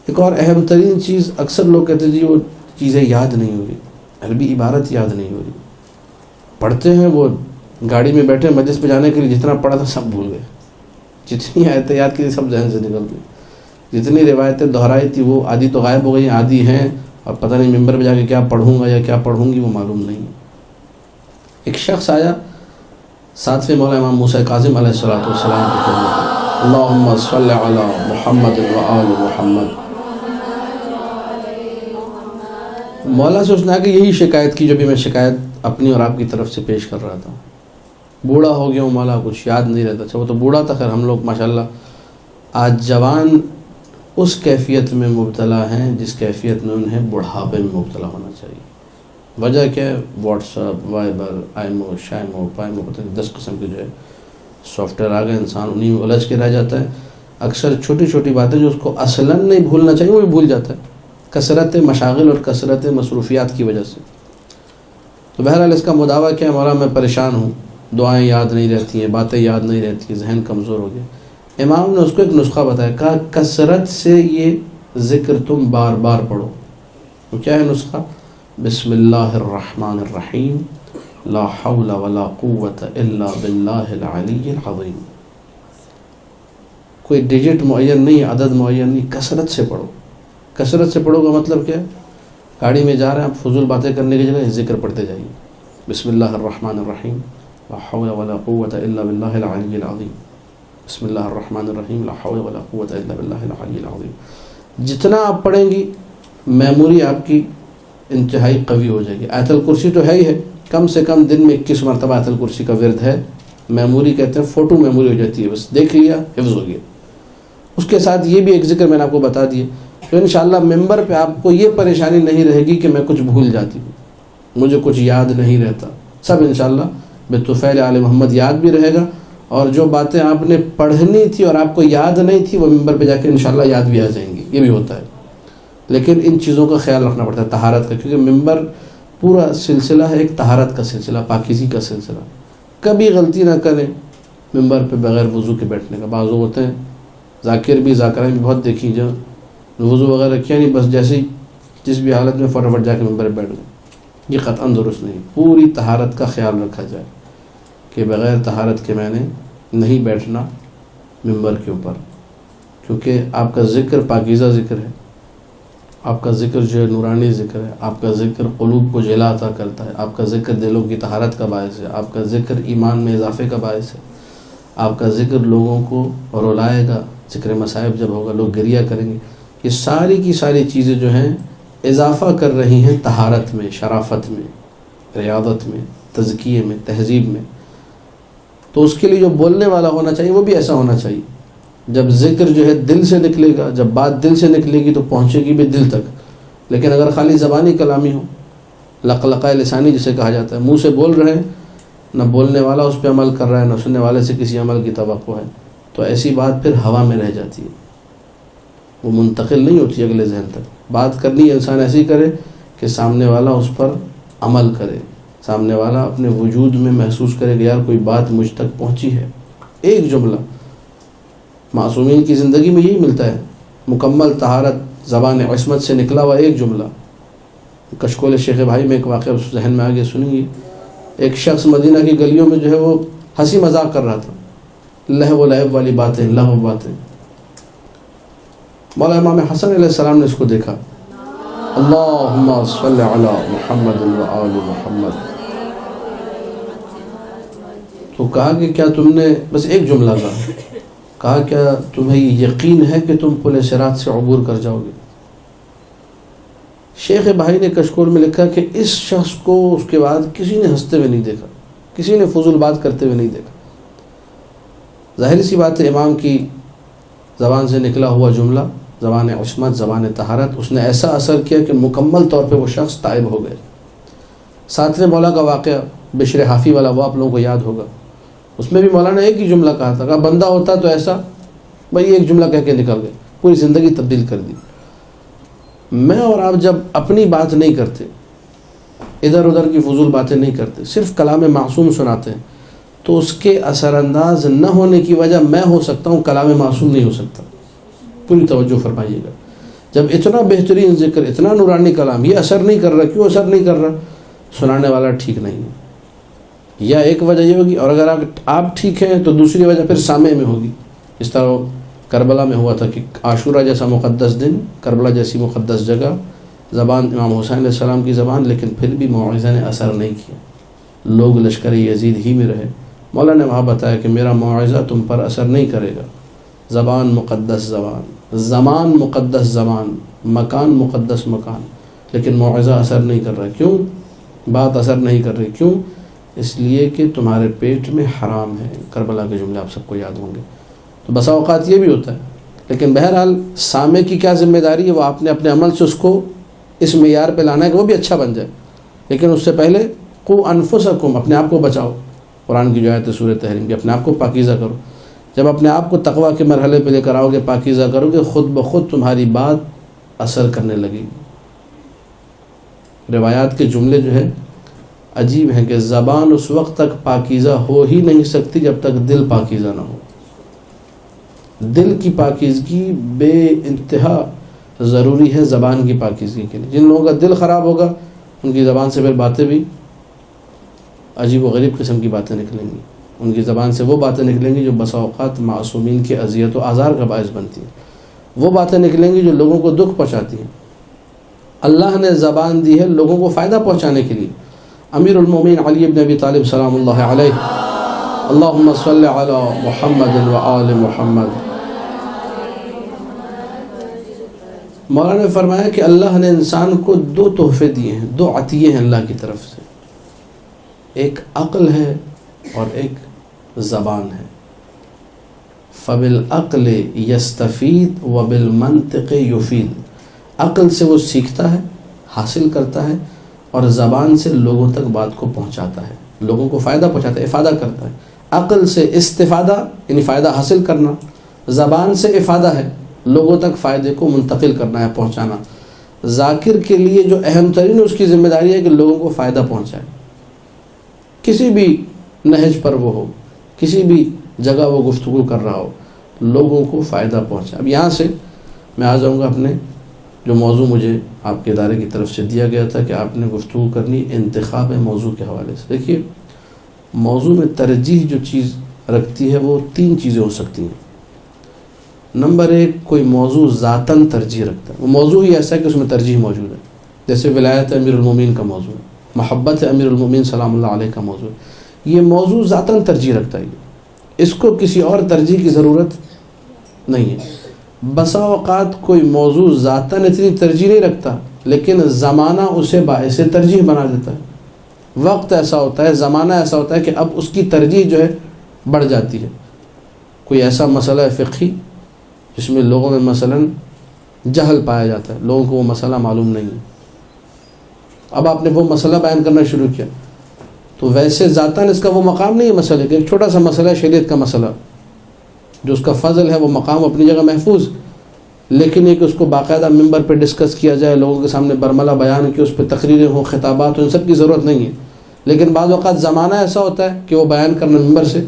ایک اور اہم ترین چیز، اکثر لوگ کہتے ہیں جی وہ چیزیں یاد نہیں ہو رہی، عربی عبارت یاد نہیں ہو رہی، پڑھتے ہیں، وہ گاڑی میں بیٹھے مجلس پہ جانے کے لیے جتنا پڑھا تھا سب بھول گئے، جتنی آیتیں یاد کی تھی سب ذہن سے نکل گئی، جتنی روایتیں دہرائی تھی وہ آدھی تو غائب ہو گئی، آدھی ہیں اور پتہ نہیں ممبر پہ جا کے کیا پڑھوں گا یا کیا پڑھوں گی وہ معلوم نہیں۔ ایک شخص آیا 7ویں مولا امام موسیٰ کاظم علیہ الصلوۃ والسلام کی خدمت میں، اللہم صلی علی محمد و آل محمد، مولا سے اس نے آ کے یہی شکایت کی جو بھی میں شکایت اپنی اور آپ کی طرف سے پیش کر رہا تھا. بوڑھا ہو گیا ہوں مولا، کچھ یاد نہیں رہتا. اچھا وہ تو بوڑھا تھا، خیر ہم لوگ ماشاءاللہ آج جوان اس کیفیت میں مبتلا ہیں جس کیفیت میں انہیں بڑھاپے میں مبتلا ہونا چاہیے. وجہ کیا ہے؟ واٹس ایپ، وائبر، آئیمو، شائمو، پائمو، 10 قسم کے جو ہے سافٹ ویئر آ گئے، انسان انہیں میں الجھ کے رہ جاتا ہے. اکثر چھوٹی چھوٹی باتیں جو اس کو اصلاً نہیں بھولنا چاہیے وہ بھی بھول جاتا ہے، کثرت مشاغل اور کثرت مصروفیات کی وجہ سے. تو بہرحال اس کا مداوع کیا ہے؟ مولا میں پریشان ہوں، دعائیں یاد نہیں رہتی ہیں، باتیں یاد نہیں رہتی، ذہن کمزور ہو گیا. امام نے اس کو ایک نسخہ بتایا، کہا کثرت سے یہ ذکر تم بار بار پڑھو. وہ کیا ہے نسخہ؟ بسم اللہ الرحمن الرحیم، لا حول ولا قوت الا باللہ العلی العظیم. کوئی ڈیجٹ معین نہیں، عدد معین نہیں، کثرت سے پڑھو. کثرت سے پڑھو کا مطلب کیا ہے؟ گاڑی میں جا رہے ہیں آپ، فضول باتیں کرنے کی جگہ ذکر پڑھتے جائیے. بسم اللہ الرحمن الرحیم، لا حول ولا قوت الا باللہ العلی العظیم. بسم اللہ الرحمن الرحیم، لا حول ولا قوت الا باللہ العلی العظیم. جتنا آپ پڑھیں گی میموری آپ کی انتہائی قوی ہو جائے گی. آیت الکرسی تو ہے ہی ہے، کم سے کم دن میں 21 مرتبہ آیت الکرسی کا ورد ہے. میموری کہتے ہیں، فوٹو میموری ہو جاتی ہے، بس دیکھ لیا حفظ ہو گیا. اس کے ساتھ یہ بھی ایک ذکر میں نے آپ کو بتا دیے، تو انشاءاللہ ممبر پہ آپ کو یہ پریشانی نہیں رہے گی کہ میں کچھ بھول جاتی ہوں، مجھے کچھ یاد نہیں رہتا. سب انشاءاللہ بالطفیل آل محمد یاد بھی رہے گا، اور جو باتیں آپ نے پڑھنی تھی اور آپ کو یاد نہیں تھی وہ ممبر پہ جا کے انشاءاللہ یاد بھی آ جائیں گی. یہ بھی ہوتا ہے، لیکن ان چیزوں کا خیال رکھنا پڑتا ہے، طہارت کا، کیونکہ ممبر پورا سلسلہ ہے ایک طہارت کا سلسلہ، پاکیزی کا سلسلہ. کبھی غلطی نہ کریں ممبر پہ بغیر وضو کے بیٹھنے کا. بعض لوگ ہوتے ہیں ذاکر بھی ذاکریں بھی بہت دیکھی، جو وضو وغیرہ کیا نہیں، بس جیسے ہی جس بھی حالت میں فٹافٹ جا کے ممبر پہ بیٹھ گئے. یہ قطعاً درست نہیں. پوری طہارت کا خیال رکھا جائے کہ بغیر طہارت کے میں نے نہیں بیٹھنا ممبر کے اوپر، کیونکہ آپ کا ذکر پاکیزہ ذکر ہے، آپ کا ذکر جو ہے نورانی ذکر ہے، آپ کا ذکر قلوب کو جلا عطا کرتا ہے، آپ کا ذکر دلوں کی طہارت کا باعث ہے، آپ کا ذکر ایمان میں اضافے کا باعث ہے، آپ کا ذکر لوگوں کو رلائے گا. ذکر مصائب جب ہوگا لوگ گریہ کریں گے. یہ ساری کی ساری چیزیں جو ہیں اضافہ کر رہی ہیں طہارت میں، شرافت میں، ریاضت میں، تزکیے میں، تہذیب میں. تو اس کے لیے جو بولنے والا ہونا چاہیے وہ بھی ایسا ہونا چاہیے. جب ذکر جو ہے دل سے نکلے گا، جب بات دل سے نکلے گی تو پہنچے گی بھی دل تک. لیکن اگر خالی زبانی کلامی ہو، لقلقہ لسانی جسے کہا جاتا ہے، منہ سے بول رہے ہیں، نہ بولنے والا اس پہ عمل کر رہا ہے، نہ سننے والے سے کسی عمل کی توقع ہے، تو ایسی بات پھر ہوا میں رہ جاتی ہے، وہ منتقل نہیں ہوتی اگلے ذہن تک. بات کرنی انسان ایسی کرے کہ سامنے والا اس پر عمل کرے، سامنے والا اپنے وجود میں محسوس کرے کہ یار کوئی بات مجھ تک پہنچی ہے. ایک جملہ معصومین کی زندگی میں یہی ملتا ہے، مکمل طہارت، زبان عصمت سے نکلا ہوا ایک جملہ. کشکول شیخ بھائی میں ایک واقعہ اس ذہن میں آگے سنیں گے. ایک شخص مدینہ کی گلیوں میں جو ہے وہ ہنسی مذاق کر رہا تھا، لہو و لعب والی باتیں، لہو باتیں. مولا امام حسن علیہ السلام نے اس کو دیکھا، اللہم صلی علی محمد و آل محمد، تو کہا کہ کیا تم نے، بس ایک جملہ کہا کیا تمہیں یقین ہے کہ تم پل صراط سے عبور کر جاؤ گے؟ شیخ بھائی نے کشکول میں لکھا کہ اس شخص کو اس کے بعد کسی نے ہنستے ہوئے نہیں دیکھا، کسی نے فضول بات کرتے ہوئے نہیں دیکھا. ظاہر سی بات ہے امام کی زبان سے نکلا ہوا جملہ، زبان عصمت، زبان طہارت، اس نے ایسا اثر کیا کہ مکمل طور پہ وہ شخص تائب ہو گئے. ساتویں مولا کا واقعہ بشر حافی والا وہ آپ لوگوں کو یاد ہوگا. اس میں بھی مولانا ایک ہی جملہ کہا تھا، کہ بندہ ہوتا تو ایسا، بھائی ایک جملہ کہہ کے نکل گئے، پوری زندگی تبدیل کر دی. میں اور آپ جب اپنی بات نہیں کرتے، ادھر ادھر کی فضول باتیں نہیں کرتے، صرف کلام معصوم سناتے ہیں، تو اس کے اثر انداز نہ ہونے کی وجہ میں ہو سکتا ہوں، کلام معصوم نہیں ہو سکتا. پوری توجہ فرمائیے گا. جب اتنا بہترین ذکر، اتنا نورانی کلام یہ اثر نہیں کر رہا، کیوں اثر نہیں کر رہا؟ سنانے والا ٹھیک نہیں ہے، یا ایک وجہ یہ ہوگی، اور اگر آپ ٹھیک ہیں تو دوسری وجہ پھر سامع میں ہوگی. اس طرح کربلا میں ہوا تھا کہ عاشورہ جیسا مقدس دن، کربلا جیسی مقدس جگہ، زبان امام حسین علیہ السلام کی زبان، لیکن پھر بھی موعظہ نے اثر نہیں کیا، لوگ لشکر یزید ہی میں رہے. مولا نے وہاں بتایا کہ میرا موعظہ تم پر اثر نہیں کرے گا. زبان مقدس زبان، زمان مقدس زمان، مکان مقدس مکان، لیکن موعظہ اثر نہیں کر رہا. کیوں بات اثر نہیں کر رہی؟ کیوں؟ اس لیے کہ تمہارے پیٹ میں حرام ہے. کربلا کے جملے آپ سب کو یاد ہوں گے. تو بسا اوقات یہ بھی ہوتا ہے. لیکن بہرحال سامع کی کیا ذمہ داری ہے؟ وہ آپ نے اپنے عمل سے اس کو اس معیار پہ لانا ہے کہ وہ بھی اچھا بن جائے. لیکن اس سے پہلے قوا انفسکم، اپنے آپ کو بچاؤ. قرآن کی جو آیت ہے سورہ تحریم کی، اپنے آپ کو پاکیزہ کرو. جب اپنے آپ کو تقویٰ کے مرحلے پہ لے کر آؤ گے، پاکیزہ کرو گے، خود بخود تمہاری بات اثر کرنے لگے گی. روایات کے جملے جو ہے عجیب ہیں کہ زبان اس وقت تک پاکیزہ ہو ہی نہیں سکتی جب تک دل پاکیزہ نہ ہو. دل کی پاکیزگی بے انتہا ضروری ہے زبان کی پاکیزگی کے لیے. جن لوگوں کا دل خراب ہوگا ان کی زبان سے پھر باتیں بھی عجیب و غریب قسم کی باتیں نکلیں گی. ان کی زبان سے وہ باتیں نکلیں گی جو بسا اوقات معصومین کی اذیت و آزار کا باعث بنتی ہیں. وہ باتیں نکلیں گی جو لوگوں کو دکھ پہنچاتی ہیں. اللہ نے زبان دی ہے لوگوں کو فائدہ پہنچانے کے لیے. امیر المومنین علی بن ابی طالب سلام اللہ علیہ، اللہم صلی علی محمد و آل محمد. مولانا نے فرمایا کہ اللہ نے انسان کو دو تحفے دیے ہیں، دو عطیے ہیں اللہ کی طرف سے. ایک عقل ہے اور ایک زبان ہے. فبالعقل یستفید وبالمنطق یفید. عقل سے وہ سیکھتا ہے، حاصل کرتا ہے، اور زبان سے لوگوں تک بات کو پہنچاتا ہے، لوگوں کو فائدہ پہنچاتا ہے، افادہ کرتا ہے. عقل سے استفادہ یعنی فائدہ حاصل کرنا، زبان سے افادہ ہے لوگوں تک فائدے کو منتقل کرنا ہے، پہنچانا. ذاکر کے لیے جو اہم ترین اس کی ذمہ داری ہے کہ لوگوں کو فائدہ پہنچائے. کسی بھی نہج پر وہ ہو، کسی بھی جگہ وہ گفتگو کر رہا ہو، لوگوں کو فائدہ پہنچائے. اب یہاں سے میں آ جاؤں گا اپنے جو موضوع مجھے آپ کے ادارے کی طرف سے دیا گیا تھا کہ آپ نے گفتگو کرنی انتخاب موضوع کے حوالے سے. دیکھیے، موضوع میں ترجیح جو چیز رکھتی ہے وہ تین چیزیں ہو سکتی ہیں. نمبر ایک، کوئی موضوع ذاتاً ترجیح رکھتا ہے. وہ موضوع ہی ایسا ہے کہ اس میں ترجیح موجود ہے. جیسے ولایت امیر المومنین کا موضوع ہے، محبت امیر المومنین سلام اللہ علیہ کا موضوع ہے. یہ موضوع ذاتاً ترجیح رکھتا ہے. اس کو کسی اور ترجیح کی ضرورت نہیں ہے. بسا اوقات کوئی موضوع ذاتاً اتنی ترجیح نہیں رکھتا، لیکن زمانہ اسے باعث ترجیح بنا دیتا ہے. وقت ایسا ہوتا ہے، زمانہ ایسا ہوتا ہے کہ اب اس کی ترجیح جو ہے بڑھ جاتی ہے. کوئی ایسا مسئلہ فقہی جس میں لوگوں میں مثلاً جہل پایا جاتا ہے، لوگوں کو وہ مسئلہ معلوم نہیں ہے. اب آپ نے وہ مسئلہ بیان کرنا شروع کیا تو ویسے ذاتاً اس کا وہ مقام نہیں ہے مسئلے کہ ایک چھوٹا سا مسئلہ ہے، شریعت کا مسئلہ، جو اس کا فضل ہے وہ مقام اپنی جگہ محفوظ، لیکن یہ کہ اس کو باقاعدہ ممبر پہ ڈسکس کیا جائے، لوگوں کے سامنے برملا بیان کی، اس پہ تقریریں ہوں، خطابات ہوں، ان سب کی ضرورت نہیں ہے. لیکن بعض اوقات زمانہ ایسا ہوتا ہے کہ وہ بیان کرنا ممبر سے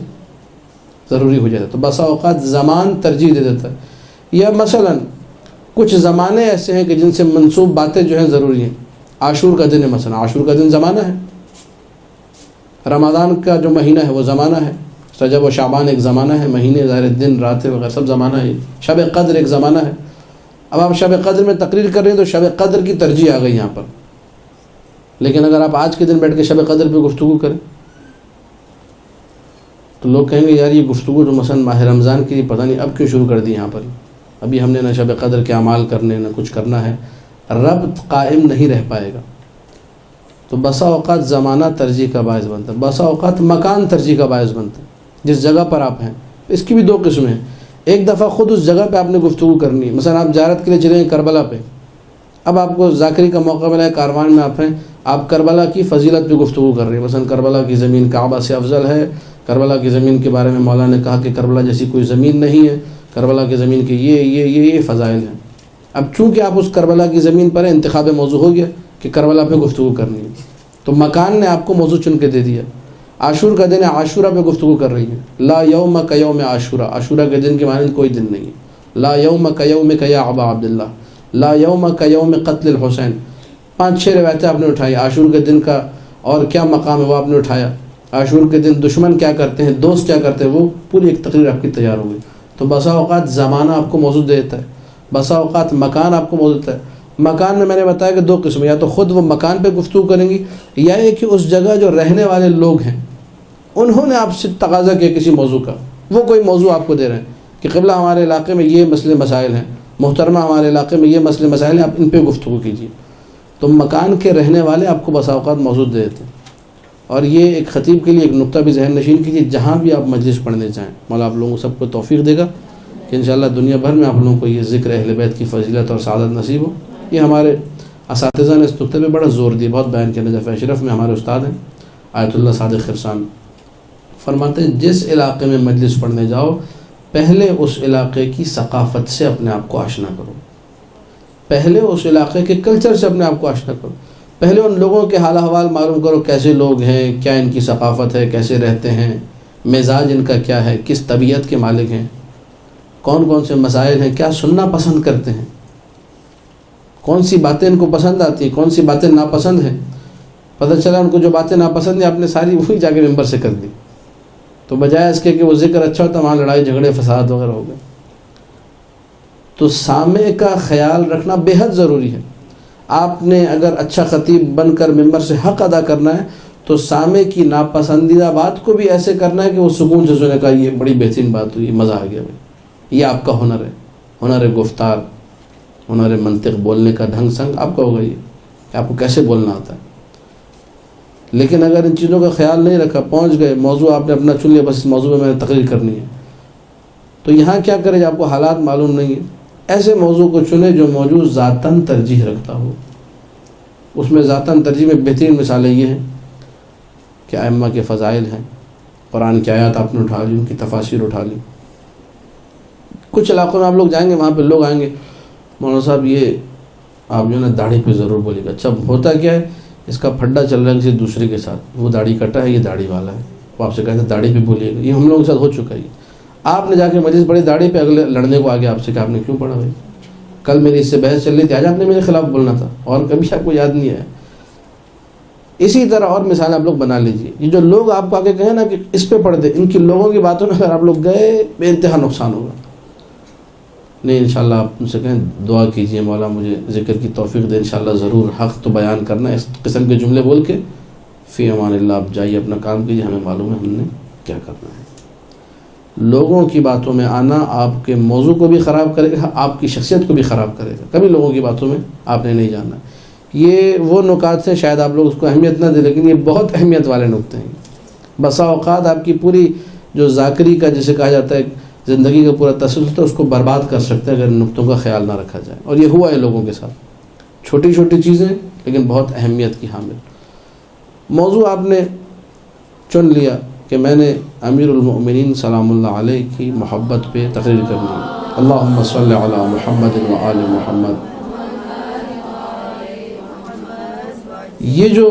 ضروری ہو جاتا ہے، تو بسا اوقات زمان ترجیح دے دیتا ہے. یا مثلا کچھ زمانے ایسے ہیں کہ جن سے منسوب باتیں جو ہیں ضروری ہیں. عاشور کا دن ہے، مثلا عاشور کا دن زمانہ ہے. رمضان کا جو مہینہ ہے وہ زمانہ ہے. رجب و شعبان ایک زمانہ ہے، مہینے ظاہر دن راتیں وغیرہ سب زمانہ ہے. شب قدر ایک زمانہ ہے. اب آپ شب قدر میں تقریر کر رہے ہیں تو شب قدر کی ترجیح آ گئی یہاں پر. لیکن اگر آپ آج کے دن بیٹھ کے شب قدر پہ گفتگو کریں تو لوگ کہیں گے یار یہ گفتگو جو مثلا ماہ رمضان کی پتہ نہیں اب کیوں شروع کر دی یہاں پر. ابھی ہم نے نہ شب قدر کے اعمال کرنے نہ کچھ کرنا ہے، ربط قائم نہیں رہ پائے گا. تو بسا اوقات زمانہ ترجیح کا باعث بنتا ہے، بسا اوقات مکان ترجیح کا باعث بنتا ہے. جس جگہ پر آپ ہیں اس کی بھی دو قسمیں ہیں. ایک دفعہ خود اس جگہ پہ آپ نے گفتگو کرنی ہے، مثلا آپ زیارت کے لیے چلے ہیں کربلا پہ، اب آپ کو ذاکری کا موقع ملا ہے، کاروان میں آپ ہیں، آپ کربلا کی فضیلت پہ گفتگو کر رہے ہیں. مثلا کربلا کی زمین کعبہ سے افضل ہے، کربلا کی زمین کے بارے میں مولانا نے کہا کہ کربلا جیسی کوئی زمین نہیں ہے، کربلا کی زمین کے یہ فضائل ہیں. اب چونکہ آپ اس کربلا کی زمین پر انتخاب موضوع ہو گیا کہ کربلا پہ گفتگو کرنی ہے، تو مکان نے آپ کو موضوع چن کے دے دیا. عاشور کا دن ہے، عاشورہ پہ گفتگو کر رہی ہے. لا یوم کیوم عاشورہ، عاشورہ کے دن کے معنی کوئی دن نہیں ہے. لا یوم کیوم یا ابا عبداللہ، لا یوم کیوم قتل الحسین. 5-6 روایتیں آپ نے اٹھائی. عاشور کے دن کا اور کیا مقام ہے وہ آپ نے اٹھایا. عاشور کے دن دشمن کیا کرتے ہیں، دوست کیا کرتے ہیں، وہ پوری ایک تقریر آپ کی تیار ہو گئی. تو بسا اوقات زمانہ آپ کو موضوع دیتا ہے، بسا اوقات مکان آپ کو موضوع دیتا ہے. مکان میں نے بتایا کہ 2 قسم، یا تو خود وہ مکان پہ گفتگو کریں گی، یا یہ کہ اس جگہ جو رہنے والے لوگ ہیں انہوں نے آپ سے تقاضا کیا کسی موضوع کا، وہ کوئی موضوع آپ کو دے رہے ہیں کہ قبلہ ہمارے علاقے میں یہ مسئلے مسائل ہیں، محترمہ ہمارے علاقے میں یہ مسئلے مسائل ہیں، آپ ان پہ گفتگو کیجیے. تو مکان کے رہنے والے آپ کو بسا اوقات موجود دے دیتے ہیں. اور یہ ایک خطیب کے لیے ایک نقطہ بھی ذہن نشین کیجیے، جہاں بھی آپ مجلس پڑھنے جائیں مولا آپ لوگوں کو سب کو توفیق دے گا کہ انشاءاللہ دنیا بھر میں آپ لوگوں کو یہ ذکر اہل بیت کی فضیلت اور سعادت نصیب ہو. یہ ہمارے اساتذہ نے اس نقطے پہ بڑا زور دیا، بہت بیان کیا. نجف اشرف میں ہمارے استاد ہیں آیت اللہ صادق خرسان، فرماتے ہیں جس علاقے میں مجلس پڑھنے جاؤ پہلے اس علاقے کی ثقافت سے اپنے آپ کو آشنا کرو، پہلے اس علاقے کے کلچر سے اپنے آپ کو آشنا کرو، پہلے ان لوگوں کے حال احوال معلوم کرو، کیسے لوگ ہیں، کیا ان کی ثقافت ہے، کیسے رہتے ہیں، مزاج ان کا کیا ہے، کس طبیعت کے مالک ہیں، کون کون سے مسائل ہیں، کیا سننا پسند کرتے ہیں، کون سی باتیں ان کو پسند آتی ہیں، کون سی باتیں ناپسند ہیں. پتہ چلا ان کو جو باتیں ناپسند ہیں آپ نے ساری وہی جا کے ممبر سے کر دی، تو بجائے اس کے کہ وہ ذکر اچھا ہوتا وہاں لڑائی جھگڑے فساد وغیرہ ہو گئے. تو سامع کا خیال رکھنا بے حد ضروری ہے. آپ نے اگر اچھا خطیب بن کر ممبر سے حق ادا کرنا ہے تو سامع کی ناپسندیدہ بات کو بھی ایسے کرنا ہے کہ وہ سکون سے سنے، کہا یہ بڑی بہترین بات ہوئی، مزہ آ گیا بھائی. یہ آپ کا ہنر ہے، ہنر گفتار، ہنر منطق، بولنے کا ڈھنگ سنگ آپ کا ہوگا، یہ کہ آپ کو کیسے بولنا آتا ہے. لیکن اگر ان چیزوں کا خیال نہیں رکھا، پہنچ گئے موضوع آپ نے اپنا چن لیا، بس اس موضوع میں نے تقریر کرنی ہے، تو یہاں کیا کرے جب آپ کو حالات معلوم نہیں ہیں. ایسے موضوع کو چنے جو موضوع ذاتاً ترجیح رکھتا ہو. اس میں ذاتاً ترجیح میں بہترین مثالیں یہ ہیں کہ ائمہ کے فضائل ہیں، قرآن کی آیات آپ نے اٹھا لی، ان کی تفاسیر اٹھا لی. کچھ علاقوں میں آپ لوگ جائیں گے، وہاں پہ لوگ آئیں گے، مولانا صاحب یہ آپ جو ہے نا داڑھی پہ ضرور بولیے گا. اچھا ہوتا کیا ہے، اس کا پھڈا چل رہا ہے کسی دوسرے کے ساتھ، وہ داڑھی کٹا ہے، یہ داڑھی والا ہے، وہ آپ سے کہتے ہیں داڑھی پہ بولیے گا. یہ ہم لوگوں کے ساتھ ہو چکا ہے. آپ نے جا کے مجلس پڑھی داڑھی پہ، اگلے لڑنے کو آگے آپ سے کہا آپ نے کیوں پڑھا بھائی، کل میری اس سے بحث چل رہی تھی، آج آپ نے میرے خلاف بولنا تھا، اور کبھی آپ کو یاد نہیں ہے. اسی طرح اور مثال آپ لوگ بنا لیجئے. یہ جو لوگ آپ کو آگے کہیں نا کہ اس پہ پڑھ دے، ان کی لوگوں کی باتوں میں اگر آپ لوگ گئے بے انتہا نقصان ہوگا. نہیں انشاءاللہ آپ ان سے کہیں دعا کیجئے مولا مجھے ذکر کی توفیق دے، انشاءاللہ ضرور حق تو بیان کرنا ہے. اس قسم کے جملے بول کے فی امان اللہ آپ جائیے اپنا کام کیجئے، ہمیں معلوم ہے ہم نے کیا کرنا ہے. لوگوں کی باتوں میں آنا آپ کے موضوع کو بھی خراب کرے گا، آپ کی شخصیت کو بھی خراب کرے گا. کبھی لوگوں کی باتوں میں آپ نے نہیں جانا. یہ وہ نکات ہیں شاید آپ لوگ اس کو اہمیت نہ دیں، لیکن یہ بہت اہمیت والے نکتے ہیں. بسا اوقات آپ کی پوری جو ذاکری کا جسے کہا جاتا ہے زندگی کا پورا تسلسل ہے، اس کو برباد کر سکتے ہیں اگر ان نقطوں کا خیال نہ رکھا جائے. اور یہ ہوا ہے لوگوں کے ساتھ، چھوٹی چھوٹی چیزیں لیکن بہت اہمیت کی حامل. موضوع آپ نے چن لیا کہ میں نے امیر المؤمنین سلام اللہ علیہ کی محبت پہ تقریر کرنی ہے. اللہم صلی علی محمد و آل محمد. یہ جو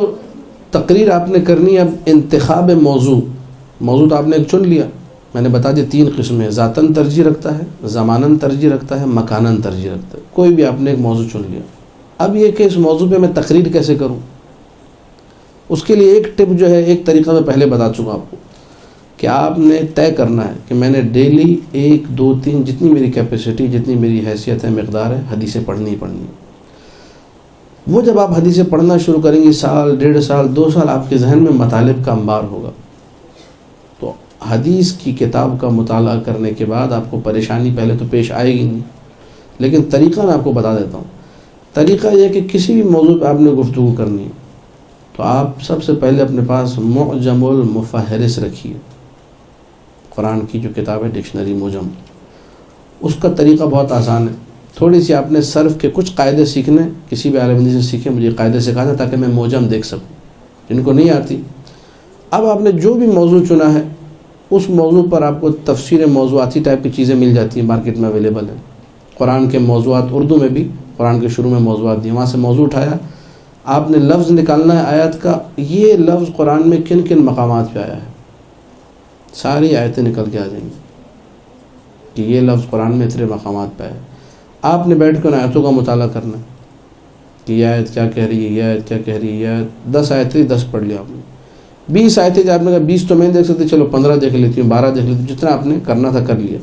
تقریر آپ نے کرنی ہے، اب انتخاب موضوع تو آپ نے ایک چن لیا. میں نے بتا دیا 3 قسمیں، ذاتاً ترجیح رکھتا ہے، زماناً ترجیح رکھتا ہے، مکاناً ترجیح رکھتا ہے. کوئی بھی آپ نے ایک موضوع چن لیا. اب یہ کہ اس موضوع پہ میں تقریر کیسے کروں، اس کے لیے ایک ٹپ جو ہے، ایک طریقہ میں پہلے بتا چکا آپ کو کہ آپ نے طے کرنا ہے کہ میں نے ڈیلی 1 2 3 جتنی میری کیپیسٹی، جتنی میری حیثیت ہے، مقدار ہے، حدیثیں پڑھنی ہی پڑھنی ہے. وہ جب آپ حدیثیں پڑھنا شروع کریں گے، سال 1.5 سال 2 سال آپ کے ذہن میں مطالب کا انبار ہوگا. تو حدیث کی کتاب کا مطالعہ کرنے کے بعد آپ کو پریشانی پہلے تو پیش آئے گی نہیں، لیکن طریقہ میں آپ کو بتا دیتا ہوں. طریقہ یہ کہ کسی بھی موضوع پہ آپ نے گفتگو کرنی ہے تو آپ سب سے پہلے اپنے پاس معجم المفہرس رکھیے. قرآن کی جو کتاب ہے ڈکشنری معجم، اس کا طریقہ بہت آسان ہے. تھوڑی سی آپ نے صرف کے کچھ قاعدے سیکھنے، کسی بھی عالم دین سے سیکھیں، مجھے قاعدے سکھا دیں تاکہ میں معجم دیکھ سکوں جن کو نہیں آتی. اب آپ نے جو بھی موضوع چنا ہے اس موضوع پر آپ کو تفسیر موضوعاتی ٹائپ کی چیزیں مل جاتی ہیں، مارکیٹ میں اویلیبل ہیں. قرآن کے موضوعات اردو میں بھی، قرآن کے شروع میں موضوعات دیے، وہاں سے موضوع اٹھایا، آپ نے لفظ نکالنا ہے آیت کا، یہ لفظ قرآن میں کن کن مقامات پہ آیا ہے. ساری آیتیں نکل کے آ جائیں گی کہ یہ لفظ قرآن میں اتنے مقامات پہ ہے. آپ نے بیٹھ کر آیتوں کا مطالعہ کرنا ہے کہ یہ آیت کیا کہہ رہی ہے، یہ آیت کیا کہہ رہی ہے. یہ آیت 10 آیتیں 10 پڑھ لیا آپ نے. 20 آیتیں جب آپ نے کہا 20 تو میں نہیں دیکھ سکتے، چلو 15 دیکھ لیتی ہوں، 12 دیکھ لیتی ہوں، جتنا آپ نے کرنا تھا کر لیا.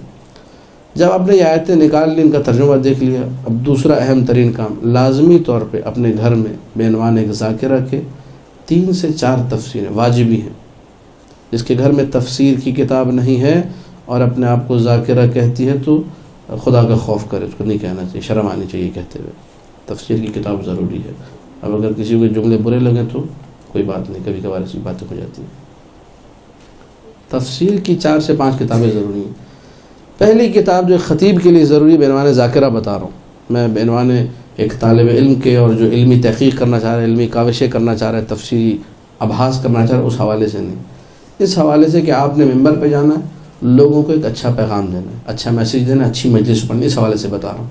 جب آپ نے یہ آیتیں نکال لی، ان کا ترجمہ دیکھ لیا، اب دوسرا اہم ترین کام، لازمی طور پہ اپنے گھر میں بے عنوان ایک ذاکرہ کے 3 سے 4 تفسیریں واجبی ہیں. جس کے گھر میں تفسیر کی کتاب نہیں ہے اور اپنے آپ کو ذاکرہ کہتی ہے تو خدا کا خوف کرے، اس کو نہیں کہنا چاہیے، شرم آنی چاہیے کہتے ہوئے. تفسیر کی کتاب ضروری ہے. اب اگر کسی کو جملے برے لگیں تو کوئی بات نہیں، کبھی کبھار ایسی باتیں ہو جاتی ہیں۔ تفسیر کی 4 سے 5 کتابیں ضروری ہیں۔ پہلی کتاب جو خطیب کے لیے ضروری بعنوان ذاکرہ بتا رہا ہوں میں، بعنوان ایک طالب علم کے اور جو علمی تحقیق کرنا چاہ رہا ہے، علمی کاوشیں کرنا چاہ رہا ہے، تفسیری ابحاث کرنا چاہ رہا ہے، اس حوالے سے نہیں، اس حوالے سے کہ آپ نے ممبر پہ جانا ہے، لوگوں کو ایک اچھا پیغام دینا ہے، اچھا میسیج دینا ہے، اچھی مجلس پڑھنی، اس حوالے سے بتا رہا ہوں۔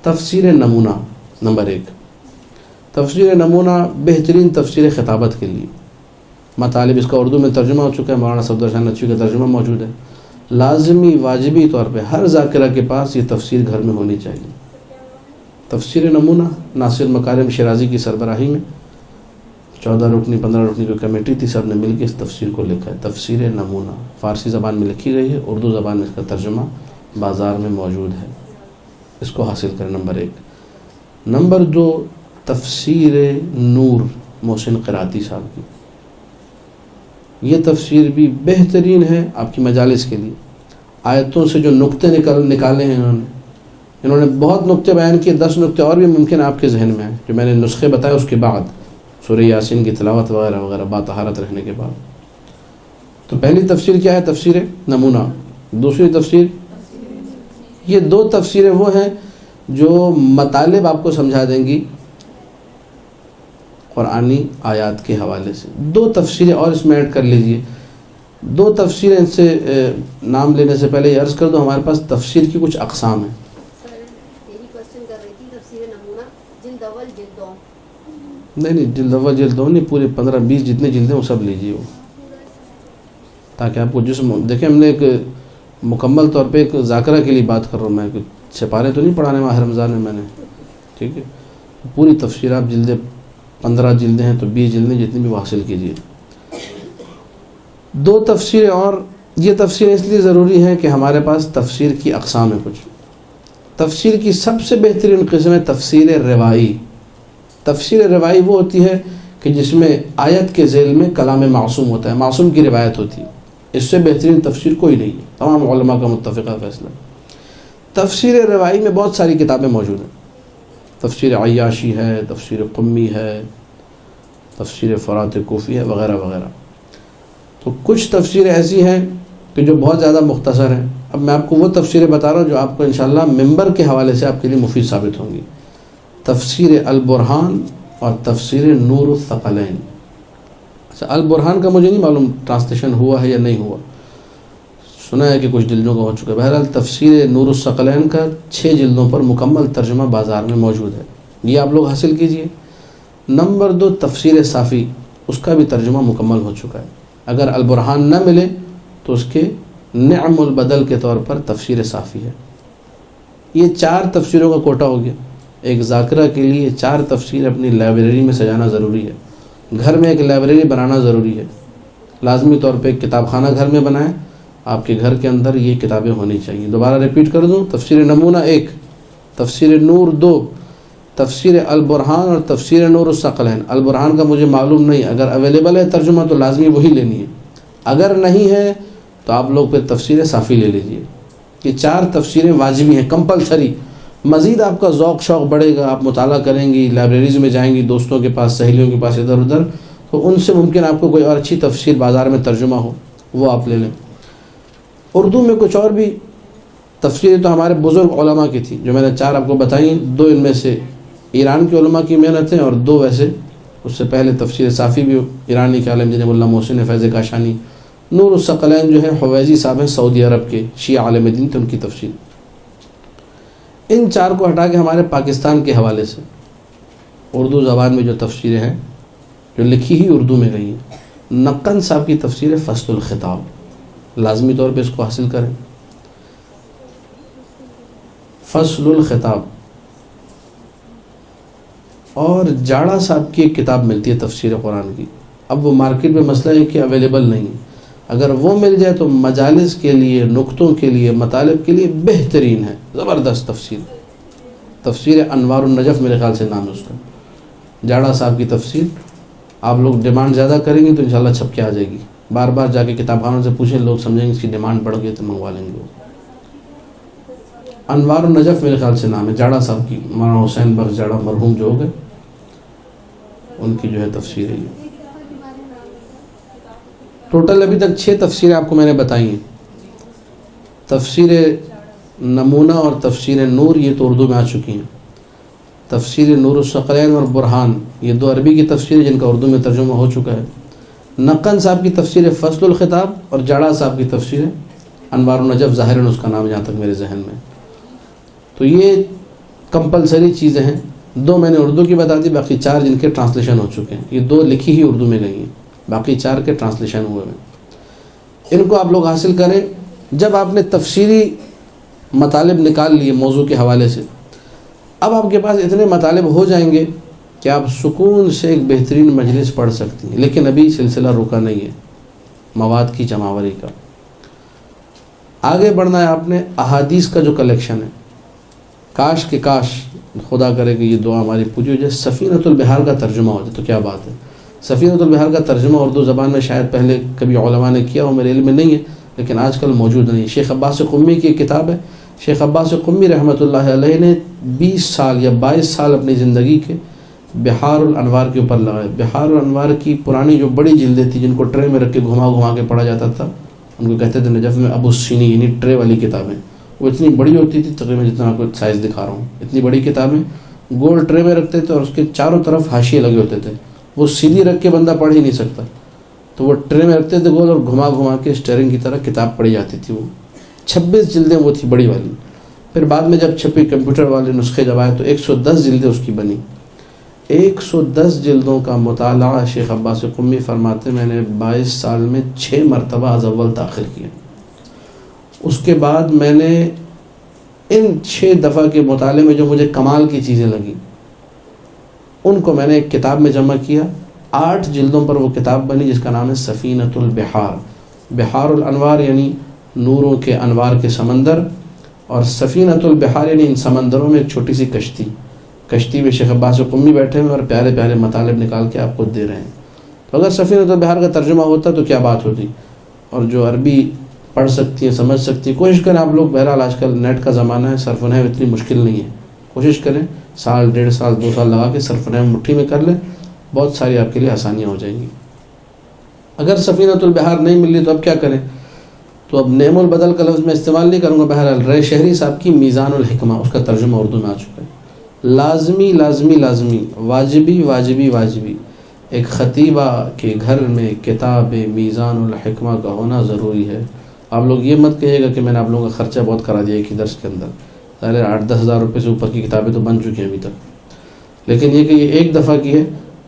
تفسیر نمونہ نمبر 1، تفسیر نمونہ بہترین تفسیر خطابت کے لیے، مطالب اس کا اردو میں ترجمہ ہو چکا ہے، مولانا صفدر شاہ نقوی کا ترجمہ موجود ہے۔ لازمی واجبی طور پہ ہر ذاکرہ کے پاس یہ تفسیر گھر میں ہونی چاہیے۔ تفسیر نمونہ ناصر مکارم شیرازی کی سربراہی میں 14 رکنی 15 رکنی کی کمیٹی تھی، سب نے مل کے اس تفسیر کو لکھا ہے۔ تفسیر نمونہ فارسی زبان میں لکھی گئی ہے، اردو زبان میں اس کا ترجمہ بازار میں موجود ہے، اس کو حاصل کریں نمبر 1۔ نمبر 2، تفسیر نور محسن قراتی صاحب کی، یہ تفسیر بھی بہترین ہے آپ کی مجالس کے لیے۔ آیتوں سے جو نقطے نکالے ہیں انہوں نے بہت نقطے بیان کیے، 10 نقطے اور بھی ممکن آپ کے ذہن میں ہیں جو میں نے نسخے بتائے اس کے بعد، سورہ یاسین کی تلاوت وغیرہ وغیرہ باطہارت رہنے کے بعد۔ تو پہلی تفسیر کیا ہے؟ تفسیر نمونہ۔ دوسری تفسیر، یہ 2 تفسیریں وہ ہیں جو مطالب آپ کو سمجھا دیں گی قرآنی آیات کے حوالے سے۔ 2 تفسیریں اور اس میں ایڈ کر لیجئے، 2 تفسیریں، ان سے نام لینے سے پہلے یہ عرض کر دو ہمارے پاس تفسیر کی کچھ اقسام ہیں۔ نہیں جلد اول جلد دو نہیں، پورے 15-20 جتنے جلدیں وہ سب لیجیے وہ، تاکہ آپ کو جسم دیکھیں۔ ہم نے ایک مکمل طور پہ ایک ذاکرہ کے لیے بات کر رہا ہوں میں، سپارے تو نہیں پڑھانے ماہ رمضان میں نے، ٹھیک ہے؟ پوری تفسیر آپ جلدیں 15 جلدیں ہیں تو 20 جلدیں جتنی بھی وہ حاصل کیجیے۔ 2 تفسیریں اور، یہ تفسیریں اس لیے ضروری ہیں کہ ہمارے پاس تفسیر کی اقسام ہیں کچھ۔ تفسیر کی سب سے بہترین قسم ہے تفسیر روائی۔ تفسیر روائی وہ ہوتی ہے کہ جس میں آیت کے ذیل میں کلام معصوم ہوتا ہے، معصوم کی روایت ہوتی ہے، اس سے بہترین تفسیر کوئی نہیں ہے، تمام علماء کا متفقہ فیصلہ۔ تفسیر روائی میں بہت ساری کتابیں موجود ہیں، تفسیر عیاشی ہے، تفسیر قمی ہے، تفسیر فرات کوفی ہے، وغیرہ وغیرہ۔ تو کچھ تفسیریں ایسی ہیں کہ جو بہت زیادہ مختصر ہیں۔ اب میں آپ کو وہ تفسیریں بتا رہا ہوں جو آپ کو انشاءاللہ ممبر کے حوالے سے آپ کے لیے مفید ثابت ہوں گی۔ تفسیر البرہان اور تفسیر نور الثقلین۔ اچھا، البرہان کا مجھے نہیں معلوم ٹرانسلیشن ہوا ہے یا نہیں ہوا، سنا ہے کہ کچھ جلدوں کا ہو چکا ہے۔ بہرحال تفسیر نور الثقلین کا 6 جلدوں پر مکمل ترجمہ بازار میں موجود ہے، یہ آپ لوگ حاصل کیجئے۔ نمبر 2، تفسیر صافی، اس کا بھی ترجمہ مکمل ہو چکا ہے۔ اگر البرہان نہ ملے تو اس کے نعم البدل کے طور پر تفسیر صافی ہے۔ یہ 4 تفسیروں کا کوٹا ہو گیا۔ ایک ذاکرہ کے لیے 4 تفسیر اپنی لائبریری میں سجانا ضروری ہے، گھر میں ایک لائبریری بنانا ضروری ہے، لازمی طور پہ ایک کتاب خانہ گھر میں بنائیں، آپ کے گھر کے اندر یہ کتابیں ہونی چاہیے۔ دوبارہ ریپیٹ کر دوں، تفسیر نمونہ 1، تفسیر نور 2، تفسیر البرہان اور تفسیر نور الثقلین۔ البرہان کا مجھے معلوم نہیں، اگر اویلیبل ہے ترجمہ تو لازمی وہی لینی ہے، اگر نہیں ہے تو آپ لوگ پھر تفسیر صافی لے لیجئے۔ یہ 4 تفسیریں واجبی ہیں، کمپلسری۔ مزید آپ کا ذوق شوق بڑھے گا، آپ مطالعہ کریں گی، لائبریریز میں جائیں گی، دوستوں کے پاس، سہیلیوں کے پاس، ادھر ادھر، تو ان سے ممکن آپ کو کوئی اور اچھی تفسیر بازار میں ترجمہ ہو، وہ آپ لے لیں۔ اردو میں کچھ اور بھی تفسیریں تو ہمارے بزرگ علماء کی تھی، جو میں نے 4 آپ کو بتائیں، 2 ان میں سے ایران کے علماء کی محنتیں اور 2 ویسے اس سے پہلے تفسیر صافی بھی ایرانی کے عالم جناب اللہ محسن فیض کاشانی۔ نور الثقلین جو ہے حویزی صاحب ہیں سعودی عرب کے، شیعہ عالم دین تھے، ان کی تفسیر۔ ان 4 کو ہٹا کے ہمارے پاکستان کے حوالے سے اردو زبان میں جو تفسیریں ہیں جو لکھی ہی اردو میں گئی ہیں، نقن صاحب کی تفسیر ہے فصل الخطاب، لازمی طور پہ اس کو حاصل کریں۔ فصل الخطاب۔ اور جاڑا صاحب کی ایک کتاب ملتی ہے تفسیر قرآن کی، اب وہ مارکیٹ میں مسئلہ ہے کہ اویلیبل نہیں ہے، اگر وہ مل جائے تو مجالس کے لیے، نقطوں کے لیے، مطالب کے لیے بہترین ہے، زبردست تفسیر۔ تفسیر انوار النجف میرے خیال سے نام ہے اس کا، جاڑا صاحب کی تفسیر۔ آپ لوگ ڈیمانڈ زیادہ کریں گے تو انشاءاللہ چھپ کے آ جائے گی، بار بار جا کے کتاب خانوں سے پوچھیں، لوگ سمجھیں گے اس کی ڈیمانڈ بڑھ گئی تو منگوا لیں گے۔ انوار النجف میرے خیال سے نام ہے جاڑا صاحب کی، مولانا حسین بخش جاڑا مرحوم جو ہو گئے، ان کی جو ہے تفسیر ہے یہ ٹوٹل ابھی تک 6 تفسیریں آپ کو میں نے بتائی ہیں. تفسیر نمونہ اور تفسیر نور یہ تو اردو میں آ چکی ہیں. تفسیر نور الثقلین اور برہان یہ 2 عربی کی تفسیر جن کا اردو میں ترجمہ ہو چکا ہے. نقن صاحب کی تفسیر فصل الخطاب اور جاڑا صاحب کی تفسیر انوار النجف ظاہراً اس کا نام جہاں تک میرے ذہن میں. تو یہ کمپلسری چیزیں ہیں. 2 میں نے اردو کی بتا دی, باقی 4 جن کے ٹرانسلیشن ہو چکے ہیں. یہ 2 لکھی ہی اردو میں گئی ہیں, باقی 4 کے ٹرانسلیشن ہوئے ہیں. ان کو آپ لوگ حاصل کریں. جب آپ نے تفسیری مطالب نکال لیے موضوع کے حوالے سے, اب آپ کے پاس اتنے مطالب ہو جائیں گے کہ آپ سکون سے ایک بہترین مجلس پڑھ سکتی ہیں. لیکن ابھی سلسلہ رکا نہیں ہے مواد کی جمع کا. آگے بڑھنا ہے آپ نے. احادیث کا جو کلیکشن ہے, کاش کہ کاش خدا کرے کہ یہ دعا ہماری پوری ہو جائے, سفینۃ البحار کا ترجمہ ہو جائے تو کیا بات ہے. سفینۃ البحار کا ترجمہ اردو زبان میں شاید پہلے کبھی علماء نے کیا ہو, میرے علم میں نہیں ہے, لیکن آج کل موجود نہیں. شیخ عباس قمی کی ایک کتاب ہے. شیخ عباس قمی رحمۃ اللہ علیہ نے 20 سال یا 22 سال اپنی زندگی کے بحار الانوار کے اوپر لگائے. بحار الانوار کی پرانی جو بڑی جلدیں تھیں جن کو ٹرے میں رکھ کے گھما کے پڑھا جاتا تھا, ان کو کہتے تھے نجف میں ابو السینی, یعنی ٹرے والی کتابیں. وہ اتنی بڑی ہوتی تھی, تقریباً جتنا آپ کو سائز دکھا رہا ہوں, اتنی بڑی کتابیں گول ٹرے میں رکھتے تھے اور اس کے چاروں طرف حاشیے لگے ہوتے تھے. وہ سیدھی رکھ کے بندہ پڑھ ہی نہیں سکتا, تو وہ ٹرے میں رکھتے تھے گول اور گھما کے اسٹیئرنگ کی طرح کتاب پڑھی جاتی تھی. وہ 26 جلدیں وہ تھی بڑی والی. پھر بعد میں جب چھپی کمپیوٹر والے نسخے جب آئے تو 110 جلدیں اس کی بنی. 110 جلدوں کا مطالعہ شیخ عباس قمی فرماتے میں نے 22 سال میں 6 مرتبہ از اول تاخیر کیا. اس کے بعد میں نے ان 6 دفعہ کے مطالعے میں جو مجھے کمال کی چیزیں لگیں ان کو میں نے ایک کتاب میں جمع کیا. 8 جلدوں پر وہ کتاب بنی جس کا نام ہے سفینۃ البحار. بحار الانوار یعنی نوروں کے انوار کے سمندر, اور سفینۃ البحار یعنی ان سمندروں میں ایک چھوٹی سی کشتی میں شیخ عباس قمی بیٹھے ہوئے اور پیارے پیارے مطالب نکال کے آپ کو دے رہے ہیں. تو اگر سفینۃ البحار کا ترجمہ ہوتا تو کیا بات ہوتی. اور جو عربی پڑھ سکتی ہیں, سمجھ سکتی ہیں, کوشش کریں آپ لوگ. بہرحال آج کل نیٹ کا زمانہ ہے, صرف نحو اتنی مشکل نہیں ہے. کوشش کریں 1 1.5 سال 2 سال لگا کے صرف نحو مٹھی میں کر لیں, بہت ساری آپ کے لیے آسانیاں ہو جائیں گی. اگر سفینۃ البحار نہیں مل رہی تو اب کیا کریں. تو اب نعم البدل کا لفظ میں استعمال نہیں کروں گا. بہرحال رے شہری صاحب کی میزان الحکمہ, اس کا ترجمہ اردو میں آ چکا ہے. لازمی واجبی ایک خطیبہ کے گھر میں کتاب میزان الحکمہ کا ہونا ضروری ہے. آپ لوگ یہ مت کہیے گا کہ میں نے آپ لوگوں کا خرچہ بہت کرا دیا ایک ہی درس کے اندر. ظاہر 8-10 ہزار روپے سے اوپر کی کتابیں تو بن چکی ہیں ابھی تک, لیکن یہ کہ یہ ایک دفعہ کی ہے.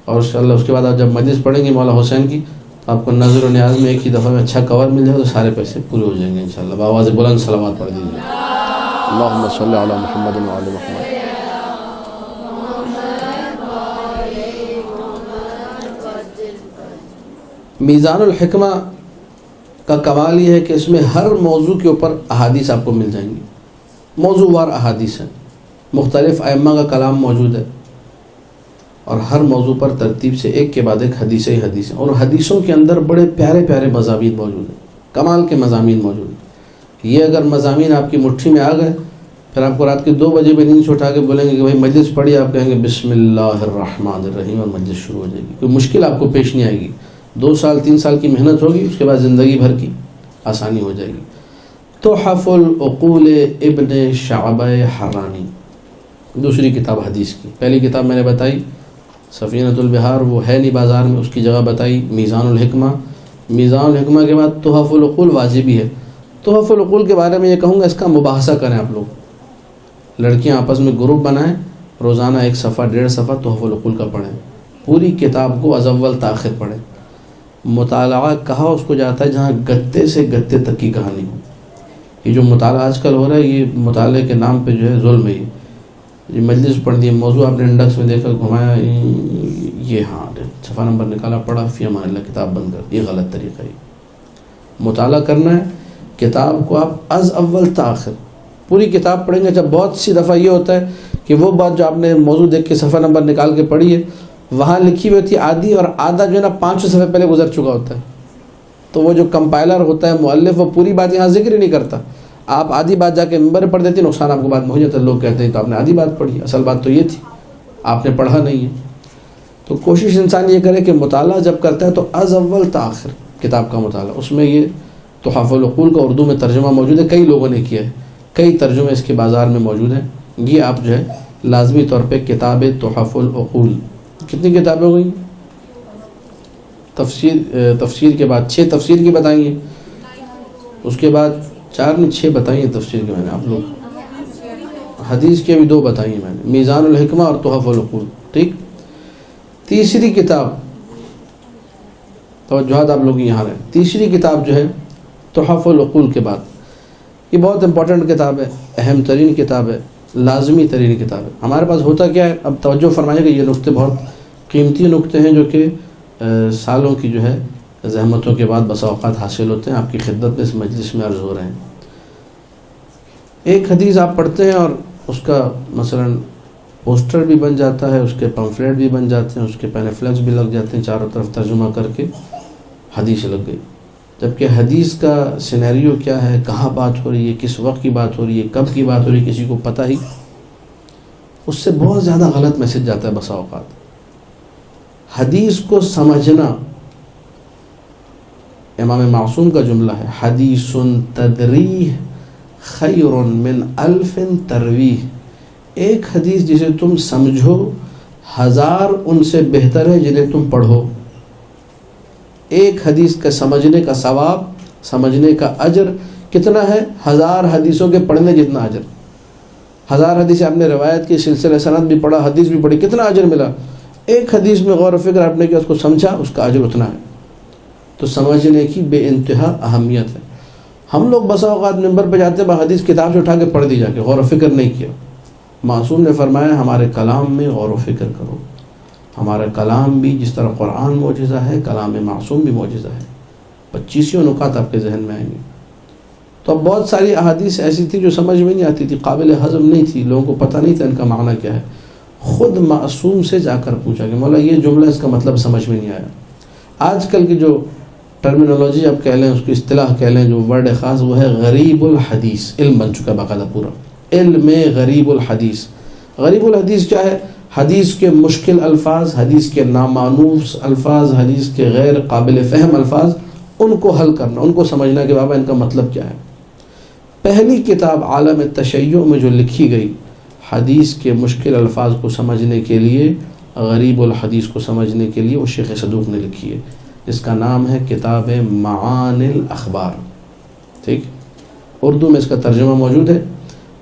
اور انشاءاللہ اس کے بعد آپ جب مجلس پڑھیں گے مولا حسین کی تو آپ کو نظر و نیاز میں ایک ہی دفعہ میں اچھا کور مل جائے تو سارے پیسے پورے ہو جائیں گے انشاءاللہ. بآواز بلند صلوات پڑھ دیجیے. اللہم صلی علی محمد و علی محمد. میزان الحکمہ کا کمال یہ ہے کہ اس میں ہر موضوع کے اوپر احادیث آپ کو مل جائیں گی. موضوع وار احادیث ہیں, مختلف ائمہ کا کلام موجود ہے, اور ہر موضوع پر ترتیب سے ایک کے بعد ایک حدیث ہی حدیث ہیں. اور حدیثوں کے اندر بڑے پیارے پیارے مضامین موجود ہیں, کمال کے مضامین موجود ہیں. یہ اگر مضامین آپ کی مٹھی میں آ گئے, پھر آپ کو رات کے 2 بجے بھی نیند سے اٹھا کے بولیں گے کہ بھائی مجلس پڑھی, آپ کہیں گے بسم اللہ الرحمن الرحیم اور مجلس شروع ہو جائے گی. کوئی مشکل آپ کو پیش نہیں آئے گی. 2 سال 3 سال کی محنت ہوگی, اس کے بعد زندگی بھر کی آسانی ہو جائے گی. تحف العقول ابن شعبہ حرانی دوسری کتاب حدیث کی. پہلی کتاب میں نے بتائی سفینۃ البحار, وہ ہے نہیں بازار میں, اس کی جگہ بتائی میزان الحکمہ. میزان الحکمہ کے بعد تحف العقول واجبی ہے. تحف العقول کے بارے میں یہ کہوں گا اس کا مباحثہ کریں آپ لوگ, لڑکیاں آپس میں گروپ بنائیں, روزانہ 1 صفحہ 1.5 صفحہ تحف العقول کا پڑھیں. پوری کتاب کو از اول تاخر پڑھیں. مطالعہ کہا اس کو جاتا ہے جہاں گتے سے گتے تک کی کہانی ہو. یہ جو مطالعہ آج کل ہو رہا ہے یہ مطالعے کے نام پہ جو ہے ظلم ہے. یہ مجلس پڑھ دی, موضوع آپ نے انڈیکس میں دیکھا, گھمایا, یہ ہاں صفحہ نمبر نکالا, پڑھا, فی امان اللہ, کتاب بند کر. یہ غلط طریقہ ہے. مطالعہ کرنا ہے کتاب کو آپ از اول تاخر پوری کتاب پڑھیں گے. جب بہت سی دفعہ یہ ہوتا ہے کہ وہ بات جو آپ نے موضوع دیکھ کے صفحہ نمبر نکال کے پڑھی ہے وہاں لکھی ہوئی ہوتی ہے آدھی, اور آدھا جو ہے نا 500 صفحے پہلے گزر چکا ہوتا ہے. تو وہ جو کمپائلر ہوتا ہے مؤلف, وہ پوری بات یہاں ذکر ہی نہیں کرتا. آپ آدھی بات جا کے ممبر پڑھ دیتے, نقصان آپ کو بعد میں ہو جاتا ہے. لوگ کہتے ہیں تو آپ نے آدھی بات پڑھی, اصل بات تو یہ تھی, آپ نے پڑھا نہیں ہے. تو کوشش انسان یہ کرے کہ مطالعہ جب کرتا ہے تو از اول تا آخر کتاب کا مطالعہ. اس میں یہ تحف العقول کا اردو میں ترجمہ موجود ہے، کئی لوگوں نے کیا ہے، کئی ترجمے اس کے بازار میں موجود ہیں. یہ آپ جو ہے لازمی طور پہ کتاب تحف العقول. کتنی کتابیں ہو گئی؟ تفسیر کے بعد 6 تفسیر کی بتائیں گے، اس کے بعد 4 نہیں 6 بتائیں تفسیر کے. میں نے آپ لوگ حدیث کے بھی 2 بتائیں میں نے، میزان الحکمہ اور تحف العقول. ٹھیک. تیسری کتاب، توجہات آپ لوگ یہاں رہیں، تیسری کتاب جو ہے تحف العقول کے بعد، یہ بہت امپورٹنٹ کتاب ہے، اہم ترین کتاب ہے، لازمی ترین کتاب ہے. ہمارے پاس ہوتا کیا ہے، اب توجہ فرمائیے کہ یہ نقطے بہت قیمتی نقطے ہیں جو کہ سالوں کی جو ہے زحمتوں کے بعد بسا اوقات حاصل ہوتے ہیں. آپ کی خدمت میں اس مجلس میں عرض ہو رہے ہیں. ایک حدیث آپ پڑھتے ہیں اور اس کا مثلا پوسٹر بھی بن جاتا ہے، اس کے پمفلیٹ بھی بن جاتے ہیں، اس کے پینفلیکس بھی لگ جاتے ہیں، چاروں طرف ترجمہ کر کے حدیث لگ گئی. جبکہ حدیث کا سینیریو کیا ہے، کہاں بات ہو رہی ہے، کس وقت کی بات ہو رہی ہے، کب کی بات ہو رہی ہے، کسی کو پتہ ہی. اس سے بہت زیادہ غلط میسج جاتا ہے بسا اوقات. حدیث کو سمجھنا، امام معصوم کا جملہ ہے، حدیث تدریح خیر من 1000 ترویح. ایک حدیث جسے تم سمجھو 1000 ان سے بہتر ہے جنہیں تم پڑھو. ایک حدیث کا سمجھنے کا ثواب، سمجھنے کا اجر کتنا ہے؟ 1000 حدیثوں کے پڑھنے جتنا اجر. 1000 حدیث آپ نے روایت کی، سلسلہ سند بھی پڑھا، حدیث بھی پڑھی، کتنا اجر ملا؟ ایک حدیث میں غور و فکر آپ نے کیا، اس کو سمجھا، اس کا اجر اتنا ہے. تو سمجھنے کی بے انتہا اہمیت ہے. ہم لوگ بسا اوقات منبر پہ جاتے ہیں، حدیث کتاب سے اٹھا کے پڑھ دی جا کے، غور و فکر نہیں کیا. معصوم نے فرمایا ہمارے کلام میں غور و فکر کرو. ہمارا کلام بھی جس طرح قرآن معجزہ ہے، کلام معصوم بھی معجزہ ہے. 25 نکات آپ کے ذہن میں آئیں گے. تو اب بہت ساری احادیث ایسی تھی جو سمجھ میں نہیں آتی تھی، قابل ہضم نہیں تھی، لوگوں کو پتہ نہیں تھا ان کا معنی کیا ہے. خود معصوم سے جا کر پوچھا کہ مولا یہ جملہ اس کا مطلب سمجھ میں نہیں آیا. آج کل کی جو ٹرمینالوجی آپ کہہ لیں، اس کی اصطلاح کہہ لیں، جو ورڈ خاص، وہ ہے غریب الحدیث. علم بن چکا باقاعدہ پورا علم غریب الحدیث. غریب الحدیث کیا ہے؟ حدیث کے مشکل الفاظ، حدیث کے نامانوس الفاظ، حدیث کے غیر قابل فہم الفاظ، ان کو حل کرنا، ان کو سمجھنا کہ بابا ان کا مطلب کیا ہے. پہلی کتاب عالم تشیع میں جو لکھی گئی حدیث کے مشکل الفاظ کو سمجھنے کے لیے، غریب الحدیث کو سمجھنے کے لیے، وہ شیخ صدوق نے لکھی ہے، جس کا نام ہے کتاب معانی الاخبار. ٹھیک. اردو میں اس کا ترجمہ موجود ہے.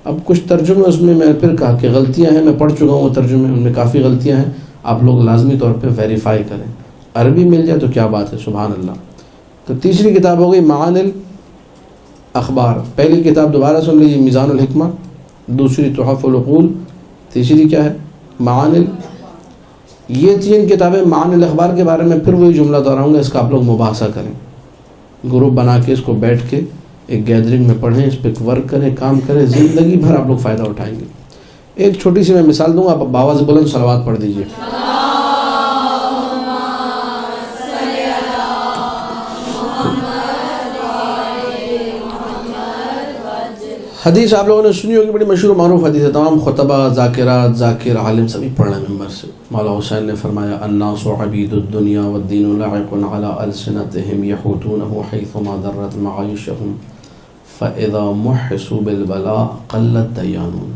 اب کچھ ترجمے اس میں پھر کہا کہ غلطیاں ہیں، میں پڑھ چکا ہوں وہ ترجمے، ان میں کافی غلطیاں ہیں. آپ لوگ لازمی طور پہ ویریفائی کریں. عربی مل جائے تو کیا بات ہے، سبحان اللہ. تو تیسری کتاب ہو گئی معانی الاخبار. پہلی کتاب دوبارہ سن لیجیے، میزان الحکمہ. دوسری تحف العقول. تیسری کیا ہے؟ معانی. یہ 3 کتابیں معانی الاخبار کے بارے میں پھر وہی جملہ دہراؤں گا، اس کا آپ لوگ مباحثہ کریں، گروپ بنا کے اس کو بیٹھ کے ایک گیدرنگ میں پڑھیں، اس پہ ورک کریں، کام کریں، زندگی بھر آپ لوگ فائدہ اٹھائیں گے. ایک چھوٹی سی میں مثال دوں گا، آپ باواز بلند صلوات پڑھ دیجیے. حدیث آپ لوگوں نے سنی ہوگی، بڑی مشہور و معروف حدیث ہے. تمام خطبہ، ذاکرات، ذاکر، عالم سبھی پڑھ رہے ہیں ممبر سے. مولا حسین نے فرمایا الناس عبید الدنیا والدین لاعق علی السنتهم یحوتونه حیثما درت معایشهم فاذا محسوا بالبلاء قلت دیانون.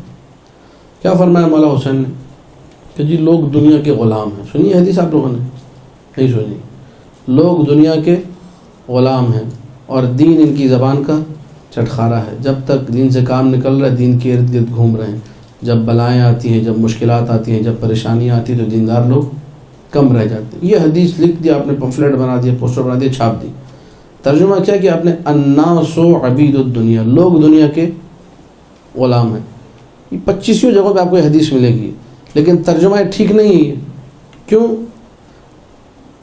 کیا فرمایا مولا حسین نے کہ جی لوگ دنیا کے غلام ہیں. سنیے حدیث آپ لوگوں نے؟ نہیں سنی. لوگ دنیا کے غلام ہیں اور دین ان کی زبان کا چٹخارا ہے. جب تک دین سے کام نکل رہا ہے، دین کے ارد گرد گھوم رہے ہیں. جب بلائیں آتی ہیں، جب مشکلات آتی ہیں، جب پریشانیاں آتی ہیں، تو دیندار لوگ کم رہ جاتے ہیں. یہ حدیث لکھ دیا آپ نے، پمفلیٹ بنا دیا، پوسٹر بنا دیا، چھاپ دی. ترجمہ کیا کہ آپ نے الناس عبید الدنیا، لوگ دنیا کے غلام ہیں. یہ 25 جگہوں پہ آپ کو یہ حدیث ملے گی، لیکن ترجمہ ٹھیک نہیں ہے. کیوں؟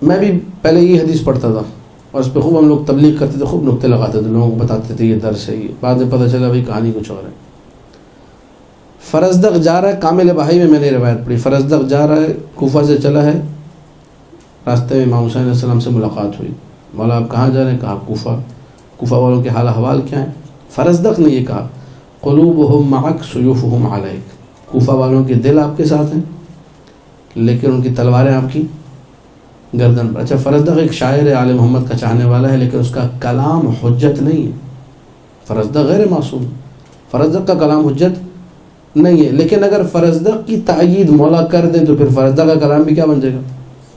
میں بھی پہلے یہ حدیث پڑھتا تھا اور اس پہ خوب ہم لوگ تبلیغ کرتے تھے، خوب نقطے لگاتے تھے، لوگوں کو بتاتے تھے یہ درس ہے. یہ بعد میں پتہ چلا بھائی کہانی کچھ اور ہے. فرزدق جا رہا ہے، کامل بہائی میں نے روایت پڑھی. فرزدق جا رہا ہے، کوفہ سے چلا ہے، راستے میں امام حسین علیہ السلام سے ملاقات ہوئی. مولا آپ کہاں جا رہے ہیں؟ کہا کوفہ. کوفہ والوں کے حال احوال کیا ہیں؟ فرزدق نے یہ کہا قلوبہم معک سیوفہم علیک. کوفہ والوں کے دل آپ کے ساتھ ہیں لیکن ان کی تلواریں آپ کی گردن پر. اچھا فرزدق ایک شاعر ہے، آل محمد کا چاہنے والا ہے، لیکن اس کا کلام حجت نہیں ہے. فرزدق غیر معصوم، فرزدق کا کلام حجت نہیں ہے، لیکن اگر فرزدق کی تائید مولا کر دیں تو پھر فرزدق کا کلام بھی کیا بن جائے گا؟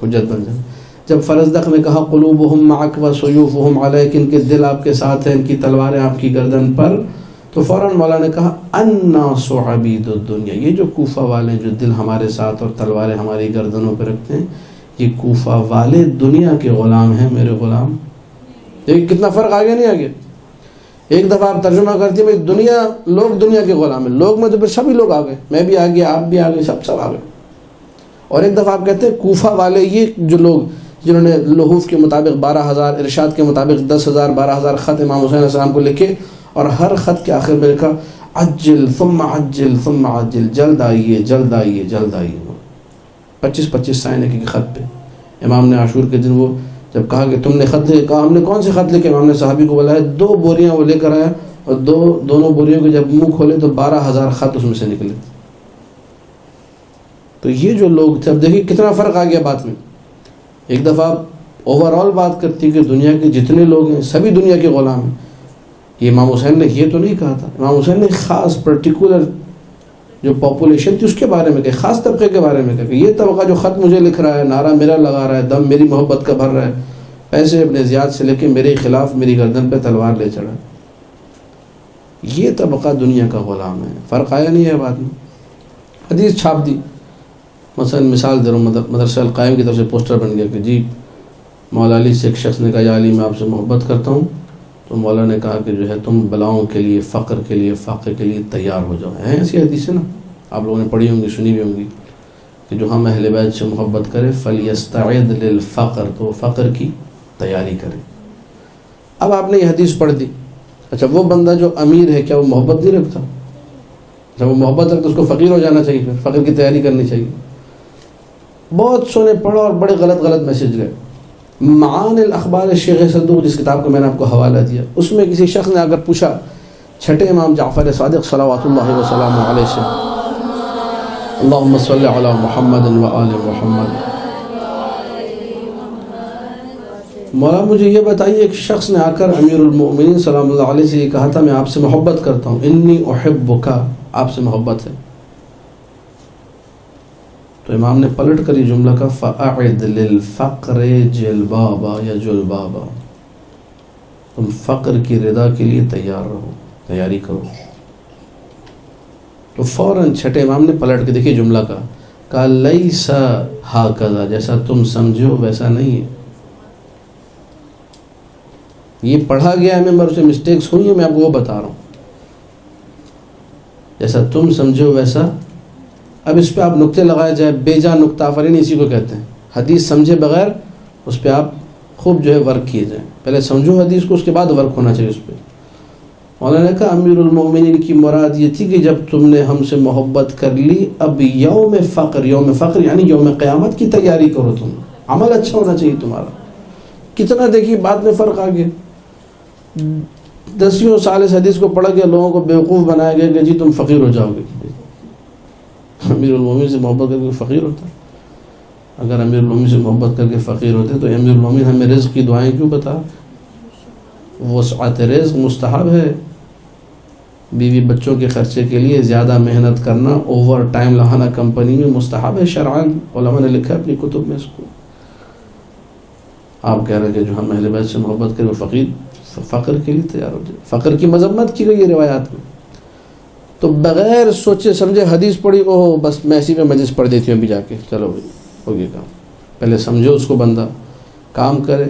حجت بن جائے گا. جب فرزدق نے کہا قلوبہم معک و سیوفہم علیک، ان کے دل آپ کے ساتھ ہیں، ان کی تلواریں آپ کی گردن پر، تو فوراً مولا نے کہا الناس عبید الدنیا، یہ جو کوفہ والے جو دل ہمارے ساتھ اور تلواریں ہماری گردنوں پہ رکھتے ہیں، یہ کوفہ والے دنیا کے غلام ہیں، میرے غلام. دیکھیں کتنا فرق آگے نہیں آگے. ایک دفعہ آپ ترجمہ کرتی ہیں دنیا، لوگ دنیا کے غلام ہیں، لوگ میں تو پھر سبھی لوگ آ گئے، میں بھی آ گیا، آپ بھی آ گئے، سب آ گئے. اور ایک دفعہ آپ کہتے ہیں کوفہ والے، یہ جو لوگ جنہوں نے لحوف کے مطابق 12,000، ارشاد کے مطابق 10,000 12,000 خط امام حسین علیہ السلام کو لکھے، اور ہر خط کے آخر میں لکھا عجل ثم عجل ثم عجل، جلد آئیے جلد آئیے جلد آئیے. 25 سائن ایک خط پہ. امام نے عاشور کے دن وہ جب کہا کہ تم نے خط لکھے، کہا ہم نے کون سے خط لکھے؟ امام نے صحابی کو بلایا، 2 بوریاں وہ لے کر آیا، اور دونوں بوریوں کے جب منہ کھولے تو 12,000 خط اس میں سے نکلے. تو یہ جو لوگ تھے، اب دیکھیے کتنا فرق آ گیا بات میں. ایک دفعہ اوور آل بات کرتی کہ دنیا کے جتنے لوگ ہیں سبھی دنیا کے غلام ہیں. یہ امام حسین نے یہ تو نہیں کہا تھا. امام حسین نے خاص پرٹیکولر جو پاپولیشن تھی اس کے بارے میں کہا، خاص طبقے کے بارے میں کہا کہ یہ طبقہ جو خط مجھے لکھ رہا ہے، نعرہ میرا لگا رہا ہے، دم میری محبت کا بھر رہا ہے، پیسے اپنے زیاد سے لے کے میرے خلاف میری گردن پہ تلوار لے چڑھا، یہ طبقہ دنیا کا غلام ہے. فرق آیا نہیں ہے بات میں. حدیث چھاپ دی، مثال دے رہا ہوں، مدرسہ القائم کی طرف سے پوسٹر بن گیا کہ جی مولا علی سے ایک شخص نے کہا یا علی میں آپ سے محبت کرتا ہوں، تو مولا نے کہا کہ جو ہے تم بلاؤں کے لیے، فقر کے لیے، فاقے کے لیے تیار ہو جاؤ. ہیں ایسی حدیثیں نا، آپ لوگوں نے پڑھی ہوں گی، سنی بھی ہوں گی کہ جو ہم اہل بیت سے محبت کرے فلیستعد للفقر، تو فقر کی تیاری کرے. اب آپ نے یہ حدیث پڑھ دی. اچھا وہ بندہ جو امیر ہے کیا وہ محبت نہیں رکھتا؟ جب وہ محبت رکھتا اس کو فقیر ہو جانا چاہیے، پھر فقر کی تیاری کرنی چاہیے. بہت سونے پڑھا اور بڑے غلط میسج گئے. معانی الاخبار شیخ صدوق، جس کتاب کا میں نے آپ کو حوالہ دیا، اس میں کسی شخص نے اگر پوچھا چھٹے امام جعفر صادق صلوات اللہ وسلام علیہ سے، اللہم صلی علی محمد و آل محمد، مولا مجھے یہ بتائیے ایک شخص نے آ کر امیر المؤمنین سلام اللہ علیہ سے یہ کہا تھا میں آپ سے محبت کرتا ہوں، انی احبک، آپ سے محبت ہے. تو امام نے پلٹ کر یہ جملہ کہا فَأَعِدْ لِلْفَقْرِ جِلْبَابًا یا جُلْبَابًا، تم فقر کی رضا کے لیے تیار رہو، تیاری کرو. تو فوراً چھٹے امام نے پلٹ کے دیکھیے جملہ کہا لَيْسَ هَكَذَا، جیسا تم سمجھو ویسا نہیں ہے. یہ پڑھا گیا ہے، میں اسے مسٹیکس ہوئی ہیں، میں آپ کو وہ بتا رہا ہوں. جیسا تم سمجھو ویسا. اب اس پہ آپ نقطے لگائے جائے، بے جا نقطہ آفرین اسی کو کہتے ہیں. حدیث سمجھے بغیر اس پہ آپ خوب جو ہے ورک کیے جائیں. پہلے سمجھو حدیث کو، اس کے بعد ورک ہونا چاہیے اس پہ. مولانا نے کہا امیر المومنین کی مراد یہ تھی کہ جب تم نے ہم سے محبت کر لی، اب یوم فقر یعنی یوم قیامت کی تیاری کرو. تم عمل اچھا ہونا چاہیے تمہارا. کتنا دیکھیے بات میں فرق آ گیا. 10 سال اس حدیث کو پڑھا گیا، لوگوں کو بیوقوف بنایا گیا کہ جی تم فقیر ہو جاؤ گے. امیر المومنین سے محبت کر کے فقیر ہوتا ہے؟ اگر امیر المومنین سے محبت کر کے فقیر ہوتے تو امیر المومنین ہمیں رزق کی دعائیں کیوں بتا؟ وسعت رزق مستحب ہے. بیوی بچوں کے خرچے کے لیے زیادہ محنت کرنا، اوور ٹائم لگانا کمپنی میں مستحب ہے شرعاً، علماء نے لکھا ہے اپنی کتب میں اس کو. آپ کہہ رہے ہیں کہ جو ہم اہل بیت سے محبت کرے وہ فقر کے لیے تیار ہو جائے. فقر کی مذمت کی گئی ہے روایات میں. تو بغیر سوچے سمجھے حدیث پڑھی، اوہ بس میں اسی پہ مجلس پڑھ دیتی ہوں ابھی جا کے، چلو بھائی ہو گیا کام. پہلے سمجھو اس کو، بندہ کام کرے.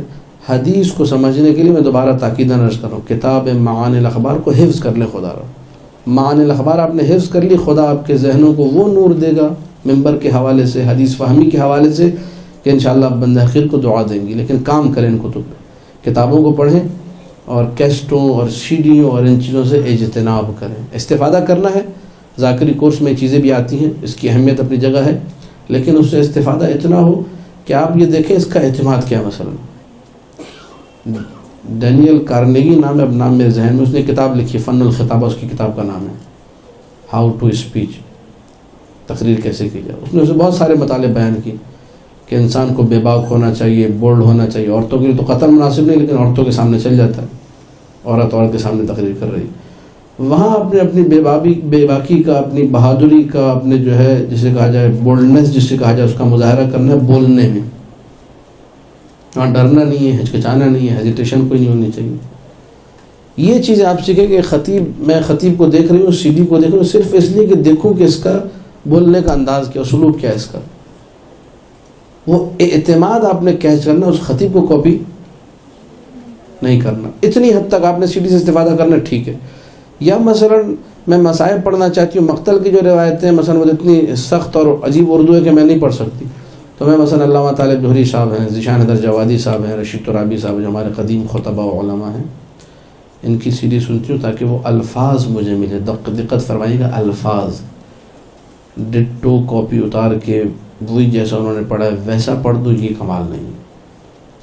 حدیث کو سمجھنے کے لیے میں دوبارہ تاکیداً عرض کر رہا ہوں، کتاب معانی الاخبار کو حفظ کر لیں. خدا رہا معانی الاخبار آپ نے حفظ کر لی، خدا آپ کے ذہنوں کو وہ نور دے گا منبر کے حوالے سے، حدیث فہمی کے حوالے سے، کہ انشاءاللہ آپ بندہ خیر کو دعا دیں گی. لیکن کام کریں ان کتب پہ، کتابوں کو پڑھیں اور کیسٹوں اور سیڈیوں اور ان چیزوں سے اجتناب کریں. استفادہ کرنا ہے، ذاکری کورس میں چیزیں بھی آتی ہیں، اس کی اہمیت اپنی جگہ ہے، لیکن اس سے استفادہ اتنا ہو کہ آپ یہ دیکھیں اس کا اعتماد کیا. مثلا ڈینیل کارنیگی نام ہے، اب نام میرے ذہن میں، اس نے کتاب لکھی فن الخطابہ، اس کی کتاب کا نام ہے ہاؤ ٹو اسپیچ. تقریر کیسے کی جائے. اس نے اسے بہت سارے مطالب بیان کی کہ انسان کو بے باک ہونا چاہیے, بولڈ ہونا چاہیے. عورتوں کے لیے تو قطر مناسب نہیں, لیکن عورتوں کے سامنے چل جاتا ہے, عورت کے سامنے تقریر کر رہی. وہاں اپنی بے باکی کا, اپنی بہادری کا, اپنے جو ہے جسے کہا جائے بولڈنس جسے کہا جائے, اس کا مظاہرہ کرنا ہے بولنے میں. وہاں ڈرنا نہیں ہے, ہچکچانا نہیں ہے, ہیزیٹیشن کوئی نہیں ہونی چاہیے. یہ چیزیں آپ سیکھیں کہ میں خطیب کو دیکھ رہی ہوں, سی ڈی کو دیکھ رہی ہوں صرف اس لیے کہ دیکھوں کہ اس کا بولنے کا انداز کیا, اسلوب کیا ہے اس کا. وہ اعتماد آپ نے کیچ کرنا, اس خطیب کو کاپی نہیں کرنا. اتنی حد تک آپ نے سی ڈی سے استفادہ کرنا ٹھیک ہے. یا مثلا میں مصائب پڑھنا چاہتی ہوں, مقتل کی جو روایتیں ہیں مثلا وہ اتنی سخت اور عجیب اردو ہے کہ میں نہیں پڑھ سکتی, تو میں مثلا علامہ طالب جوہری صاحب ہیں, ذیشان حیدر جوادی صاحب ہیں, رشید ترابی صاحب جو ہمارے قدیم خطبہ و علماء ہیں, ان کی سی ڈی سنتی ہوں تاکہ وہ الفاظ مجھے ملے. دقت فرمائیے گا, الفاظ ڈٹو کاپی اتار کے وہی جیسا انہوں نے پڑھا ہے ویسا پڑھ دو, یہ کمال نہیں.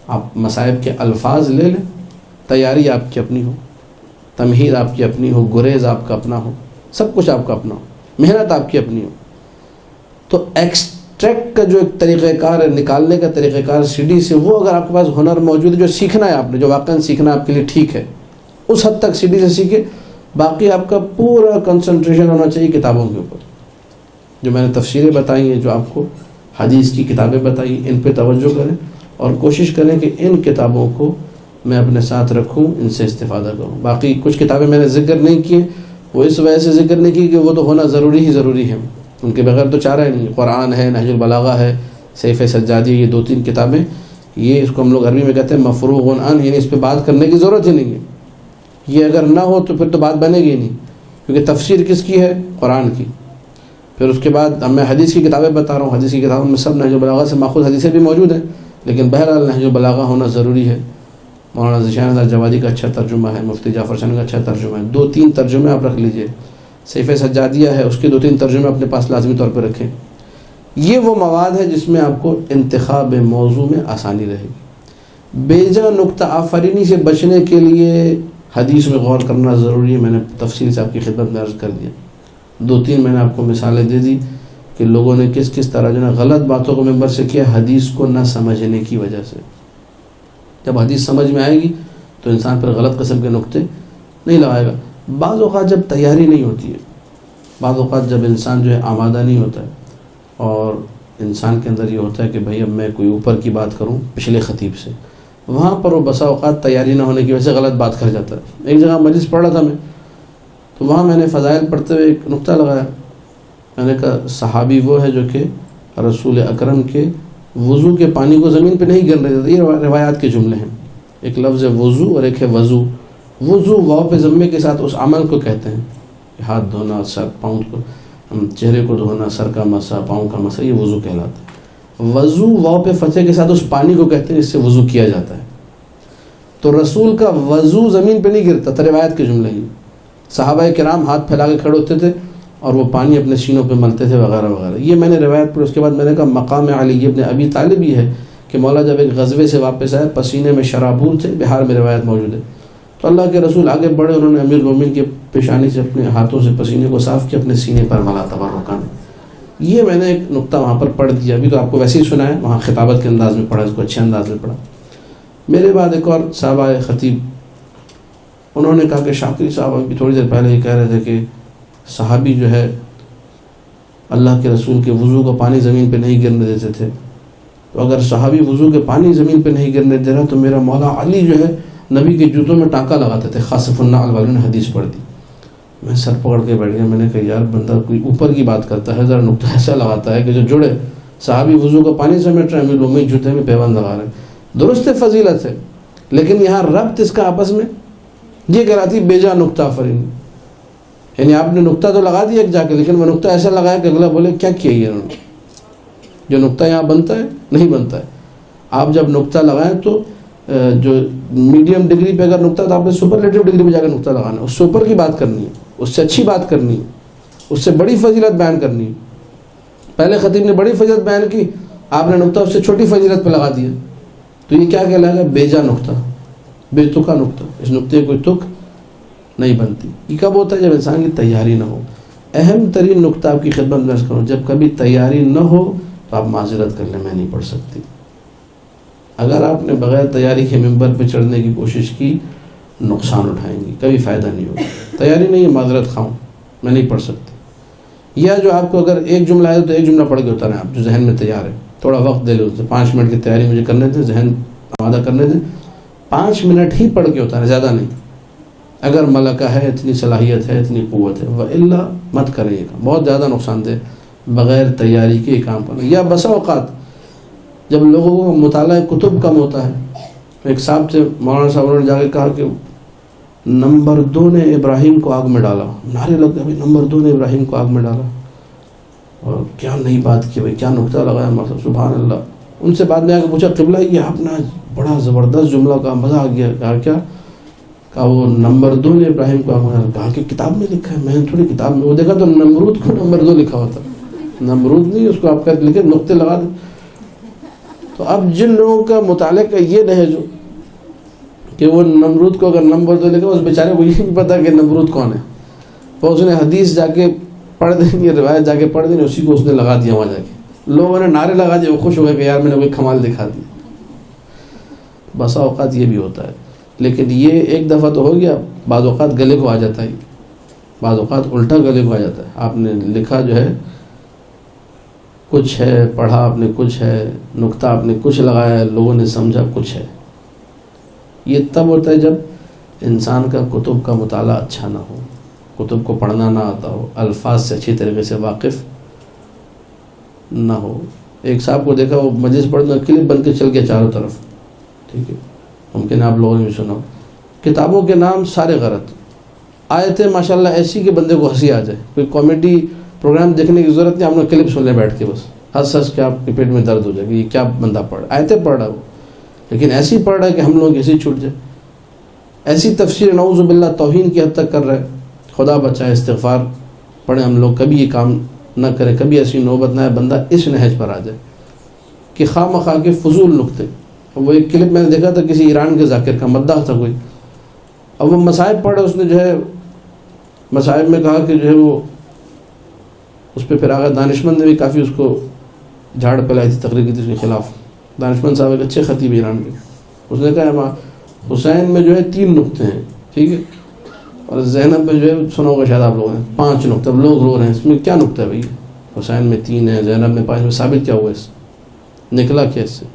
آپ مصائب کے الفاظ لے لیں, تیاری آپ کی اپنی ہو, تمہید آپ کی اپنی ہو, گریز آپ کا اپنا ہو, سب کچھ آپ کا اپنا ہو, محنت آپ کی اپنی ہو. تو ایکسٹریکٹ کا جو ایک طریقہ کار ہے, نکالنے کا طریقہ کار سی ڈی سے, وہ اگر آپ کے پاس ہنر موجود ہے جو سیکھنا ہے آپ نے, جو واقعاً سیکھنا آپ کے لیے ٹھیک ہے, اس حد تک سی ڈی سے سیکھے. باقی آپ کا پورا کنسنٹریشن ہونا چاہیے کتابوں کے اوپر. جو میں نے تفسیریں بتائی ہیں, جو آپ کو حدیث کی کتابیں بتائی, ان پہ توجہ کریں اور کوشش کریں کہ ان کتابوں کو میں اپنے ساتھ رکھوں, ان سے استفادہ کروں. باقی کچھ کتابیں میں نے ذکر نہیں کیے, وہ اس وجہ سے ذکر نہیں کی کہ وہ تو ہونا ضروری ہے, ان کے بغیر تو چارہ ہی نہیں. قرآن ہے, نہج البلاغہ ہے, سیف سجادی, یہ 2-3 کتابیں, یہ اس کو ہم لوگ عربی میں کہتے ہیں مفروغ عن, یعنی اس پہ بات کرنے کی ضرورت ہی نہیں ہے. یہ اگر نہ ہو تو پھر تو بات بنے گی نہیں, کیونکہ تفسیر کس کی ہے؟ قرآن کی. پھر اس کے بعد میں حدیث کی کتابیں بتا رہا ہوں, حدیث کی کتابوں میں سب نہج البلاغہ سے ماخوذ حدیثیں بھی موجود ہیں, لیکن بہرحال نہج البلاغہ ہونا ضروری ہے. مولانا ذیشان حیدر جوادی کا اچھا ترجمہ ہے, مفتی جعفر شاہ کا اچھا ترجمہ ہے, 2-3 ترجمے آپ رکھ لیجئے. سیف سجادیہ ہے, اس کے 2-3 ترجمے اپنے پاس لازمی طور پہ رکھیں. یہ وہ مواد ہے جس میں آپ کو انتخاب موضوع میں آسانی رہے گی. بیجا نکتہ آفرینی سے بچنے کے لیے حدیث میں غور کرنا ضروری ہے. میں نے تفصیل سے آپ کی خدمت میں عرض کر دیا. 2-3 میں نے آپ کو مثالیں دے دی کہ لوگوں نے کس طرح جو ہے غلط باتوں کو ممبر سے کیا, حدیث کو نہ سمجھنے کی وجہ سے. جب حدیث سمجھ میں آئے گی تو انسان پر غلط قسم کے نکتے نہیں لگائے گا. بعض اوقات جب تیاری نہیں ہوتی ہے, بعض اوقات جب انسان جو ہے آمادہ نہیں ہوتا ہے, اور انسان کے اندر یہ ہوتا ہے کہ بھئی اب میں کوئی اوپر کی بات کروں پچھلے خطیب سے, وہاں پر وہ بسا اوقات تیاری نہ ہونے کی وجہ سے غلط بات کر جاتا ہے. ایک جگہ مجلس پڑھ رہا تھا میں, تو وہاں میں نے فضائل پڑھتے ہوئے ایک نکتہ لگایا. میں نے کہا صحابی وہ ہے جو کہ رسول اکرم کے وضو کے پانی کو زمین پہ نہیں گرنے دیتے. یہ روایات کے جملے ہیں. ایک لفظ ہے وضو اور ایک ہے وضو. وضو واو پہ ضمے کے ساتھ اس عمل کو کہتے ہیں, ہاتھ دھونا, سر پاؤں کو, چہرے کو دھونا, سر کا مسا, پاؤں کا مسا, یہ وضو کہلاتا ہے. وضو واو پہ فتح کے ساتھ اس پانی کو کہتے ہیں, اس سے وضو کیا جاتا ہے. تو رسول کا وضو زمین پہ نہیں گرتا تھا, روایت کے جملے ہی. صحابہ کرام ہاتھ پھیلا کے کھڑے ہوتے تھے اور وہ پانی اپنے سینوں پہ ملتے تھے وغیرہ وغیرہ. یہ میں نے روایت پڑھی. اس کے بعد میں نے کہا مقام علی ابن ابی طالب یہ ہے کہ مولا جب ایک غزوے سے واپس آئے, پسینے میں شرابور تھے, بہار میں روایت موجود ہے, تو اللہ کے رسول آگے بڑھے, انہوں نے امیر المومنین کے پیشانی سے اپنے ہاتھوں سے پسینے کو صاف کیا, اپنے سینے پر ملا تبرکاً. یہ میں نے ایک نقطہ وہاں پر پڑھ دیا. ابھی تو آپ کو ویسے ہی سنا ہے, وہاں خطابت کے انداز میں پڑھا, اس کو اچھے انداز میں پڑھا. میرے بعد ایک اور صاحب آئے خطیب, انہوں نے کہا کہ شاکری صاحب ابھی تھوڑی دیر پہلے یہ کہہ رہے تھے کہ صحابی جو ہے اللہ کے رسول کے وضو کا پانی زمین پہ نہیں گرنے دیتے تھے, تو اگر صحابی وضو کے پانی زمین پہ نہیں گرنے دے رہا تو میرا مولا علی جو ہے نبی کے جوتوں میں ٹانکا لگاتے تھے. خاصف النعل والوں نے حدیث پڑھ دی. میں سر پکڑ کے بیٹھ گیا. میں نے کہا یار بندہ کوئی اوپر کی بات کرتا ہے, ذرا نقطہ ایسا لگاتا ہے کہ جو جڑے. صحابی وضو کا پانی سمیٹ رہے ہیں, امیر المومنین جوتے میں پیوند لگا رہے ہیں. درست فضیلت ہے, لیکن یہاں ربط اس کا آپس میں یہ کہلاتی بیجا نقطہ آفرینی. یعنی آپ نے نقطہ تو لگا دیا ایک جا کے, لیکن وہ نقطہ ایسا لگایا کہ اگلا بولے کیا کیا یہ انہوں نے. جو نقطہ یہاں بنتا ہے نہیں بنتا ہے. آپ جب نقطہ لگائیں تو جو میڈیم ڈگری پہ اگر نقطہ, تو آپ نے سپرلیٹو ڈگری پہ جا کے نقطہ لگانا ہے. اس سے اوپر کی بات کرنی ہے, اس سے اچھی بات کرنی ہے, اس سے بڑی فضیلت بیان کرنی ہے. پہلے خطیب نے بڑی فضیلت بیان کی, آپ نے نقطہ اس سے چھوٹی فضیلت پہ لگا دیا, تو یہ کیا کہلائے گا؟ بیجا نقطہ, بے تکا نقطہ. اس نقطے کوئی تک نہیں بنتی. یہ کب ہوتا ہے؟ جب انسان کی تیاری نہ ہو. اہم ترین نقطہ آپ کی خدمت میں عرض کروں، جب کبھی تیاری نہ ہو تو آپ معذرت کر لیں، میں نہیں پڑھ سکتی. اگر آپ نے بغیر تیاری کے ممبر پہ چڑھنے کی کوشش کی نقصان اٹھائیں گی، کبھی فائدہ نہیں ہوگا. تیاری نہیں ہے، معذرت خواہوں، میں نہیں پڑھ سکتی. یا جو آپ کو اگر ایک جملہ ہے تو ایک جملہ پڑھ کے اتریں آپ، جو ذہن میں تیار ہے. تھوڑا وقت دے لو، 5 منٹ کی تیاری مجھے کرنے دیں، ذہن آمادہ کرنے دیں، 5 منٹ ہی پڑھ کے اتاریں، زیادہ نہیں. اگر ملکہ ہے، اتنی صلاحیت ہے، اتنی قوت ہے، وَإِلَّا مت کریں. یہ کام بہت زیادہ نقصان دہ بغیر تیاری کے یہ کام کرنا. یا بسا اوقات جب لوگوں کو مطالعہ کتب کم ہوتا ہے، ایک صاحب تھے، مولانا صاحب نے جا کے کہا کہ نمبر 2 نے ابراہیم کو آگ میں ڈالا. نعرے لگ گئے، نمبر 2 نے ابراہیم کو آگ میں ڈالا. اور کیا نئی بات کی بھائی، کیا نقطہ لگایا مطلب، سبحان اللہ. ان سے بعد میں آ کے پوچھا قبلہ یہ آپ نے بڑا زبردست جملہ کہا، مزہ آ گیا. کہا کیا؟ کہا وہ نمبر 2 نے ابراہیم کو آگ میں ڈالا. کہا کہ کتاب میں لکھا ہے، میں نے تھوڑی کتاب میں وہ دیکھا تو نمرود کو نمبر 2 لکھا ہوتا. نمرود نہیں، اس کو آپ کا لکھے نقطے لگا دیں. تو اب جن لوگوں کا مطالعے کا یہ نہج ہو کہ وہ نمرود کو اگر نمبر 2 لکھا، اس بیچارے کو یہ نہیں پتا کہ نمرود کون ہے. وہ اس نے حدیث جا کے پڑھ دیں گے، روایت جا کے پڑھ دیں گے، اسی کو اس نے لگا دیا وہاں جا کے. لوگوں نے نعرے لگا دیے، وہ خوش ہو گئے کہ یار میں نے کوئی کمال دکھا دی. بسا اوقات یہ بھی ہوتا ہے، لیکن یہ ایک دفعہ تو ہو گیا، بعض اوقات گلے کو آ جاتا ہے، بعض اوقات الٹا گلے کو آ جاتا ہے. آپ نے لکھا جو ہے کچھ ہے، پڑھا آپ نے کچھ ہے، نقطہ آپ نے کچھ لگایا، لوگوں نے سمجھا کچھ ہے. یہ تب ہوتا ہے جب انسان کا کتب کا مطالعہ اچھا نہ ہو، کتب کو پڑھنا نہ آتا ہو، الفاظ سے اچھی طریقے سے واقف نہ ہو. ایک صاحب کو دیکھا وہ مجلس پڑھنا کلپ بن کے چل گیا چاروں طرف، ٹھیک ہے، ممکن آپ لوگوں نے بھی سنا ہو. کتابوں کے نام سارے غلط، آیتیں ماشاءاللہ ایسی کہ بندے کو ہنسی آ جائے. کوئی کامیڈی پروگرام دیکھنے کی ضرورت نہیں، آپ نے کلپ سن لے بیٹھ کے، بس ہنس کے آپ کے پیٹ میں درد ہو جائے کہ یہ کیا بندہ پڑھ رہا ہے. آیتیں پڑھ رہا ہے وہ، لیکن ایسی پڑھ رہا ہے کہ ہم لوگ ایسی چھوٹ جائے. ایسی تفسیر نعوذ باللہ توہین کی حد تک کر رہا ہے. خدا بچائے، استغفار پڑھیں ہم لوگ، کبھی یہ کام نہ کریں، کبھی ایسی نوبت نہ ہے بندہ اس نہج پر آ جائے کہ خواہ مخواہ کے فضول نقطے. وہ ایک کلپ میں نے دیکھا تھا کسی ایران کے ذاکر کا، مداح تھا کوئی، اب وہ مصائب پڑھا، اس نے جو ہے مصائب میں کہا کہ جو ہے وہ اس پہ پھر آگے دانشمند نے بھی کافی اس کو جھاڑ پلائی تھی، تقریر کی تھی اس کے خلاف. دانشمند صاحب ایک اچھے خطیب ایران کے، اس نے کہا حسین میں جو ہے 3 نقطے ہیں، ٹھیک ہے، اور زینب میں جو ہے سنا ہوگا شاید آپ لوگوں نے 5 نقطے. اب لوگ رو رہے ہیں، اس میں کیا نقطہ ہے بھائی؟ حسین میں 3 ہے، زینب میں 5، میں ثابت کیا ہوا، اس نکلا کیا اس سے؟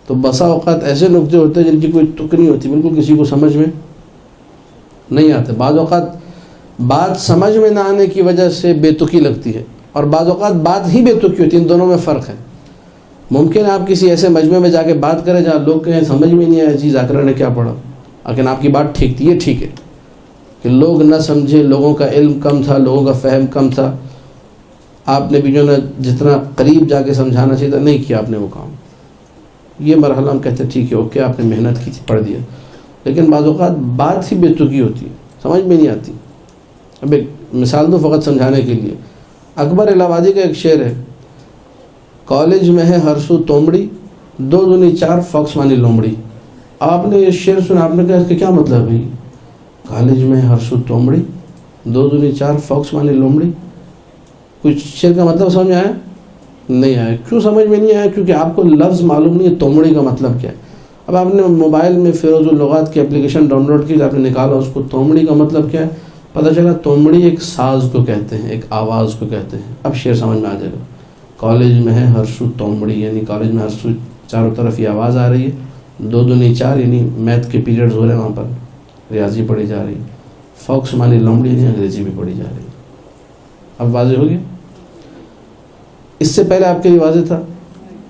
تو بسا اوقات ایسے نقطے ہوتے ہیں جن کی کوئی تک نہیں ہوتی، بالکل کسی کو سمجھ میں نہیں آتے. بعض اوقات بات سمجھ میں نہ آنے کی وجہ سے بے تکی لگتی ہے، اور بعض اوقات بات ہی بے تکی ہوتی ہے. ان دونوں میں فرق ہے. ممکن آپ کسی ایسے مجمع میں جا کے بات کریں جہاں لوگ کہیں سمجھ میں نہیں آیا جی ذاکرہ نے کیا پڑھا، لیکن آپ کی بات ٹھیک تھی. یہ ٹھیک ہے کہ لوگ نہ سمجھے، لوگوں کا علم کم تھا، لوگوں کا فہم کم تھا. آپ نے بھی جو نا جتنا قریب جا کے سمجھانا چاہیے تھا نہیں کیا آپ نے وہ کام. یہ مرحلہ ہم کہتے ہیں ٹھیک ہے، اوکے، آپ نے محنت کی تھی، پڑھ دیا، لیکن بعض اوقات بات ہی بے تکی ہوتی ہے، سمجھ میں نہیں آتی. اب ایک مثال دو فقط سمجھانے کے لیے. اکبر الہ آبادی کا ایک شعر ہے، کالج میں ہے ہر سو تومڑی، 2 دونی 4 فاکس مانی لومڑی. آپ نے یہ شعر سنا، آپ نے کہا اس کا کیا مطلب ہے؟ کالج میں ہر سو تومڑی، 2 دونی 4 فاکس مانی لومڑی. کچھ شعر کا مطلب سمجھ آیا؟ نہیں آیا. کیوں سمجھ میں نہیں آیا؟ کیونکہ آپ کو لفظ معلوم نہیں ہے تومڑی کا مطلب کیا ہے. اب آپ نے موبائل میں فیروز اللغات کی اپلیکیشن ڈاؤن لوڈ کی، آپ نے نکالا اس کو، تومڑی کا مطلب کیا ہے پتہ چلا. تومڑی ایک ساز کو کہتے ہیں، ایک آواز کو کہتے ہیں. اب شعر سمجھ میں آ جائے گا. کالج میں ہے ہر سو تومڑی، یعنی کالج میں ہر سو چاروں طرف یہ آواز آ رہی ہے. 2 دونی 4 یعنی میتھ کے پیریڈز ہو رہے ہیں وہاں پر، ریاضی پڑھی جا رہی ہے. فاکس مانی لومڑی یعنی انگریزی بھی پڑھی جا رہی ہے. اب واضح ہو گیا. اس سے پہلے آپ کے لیے واضح تھا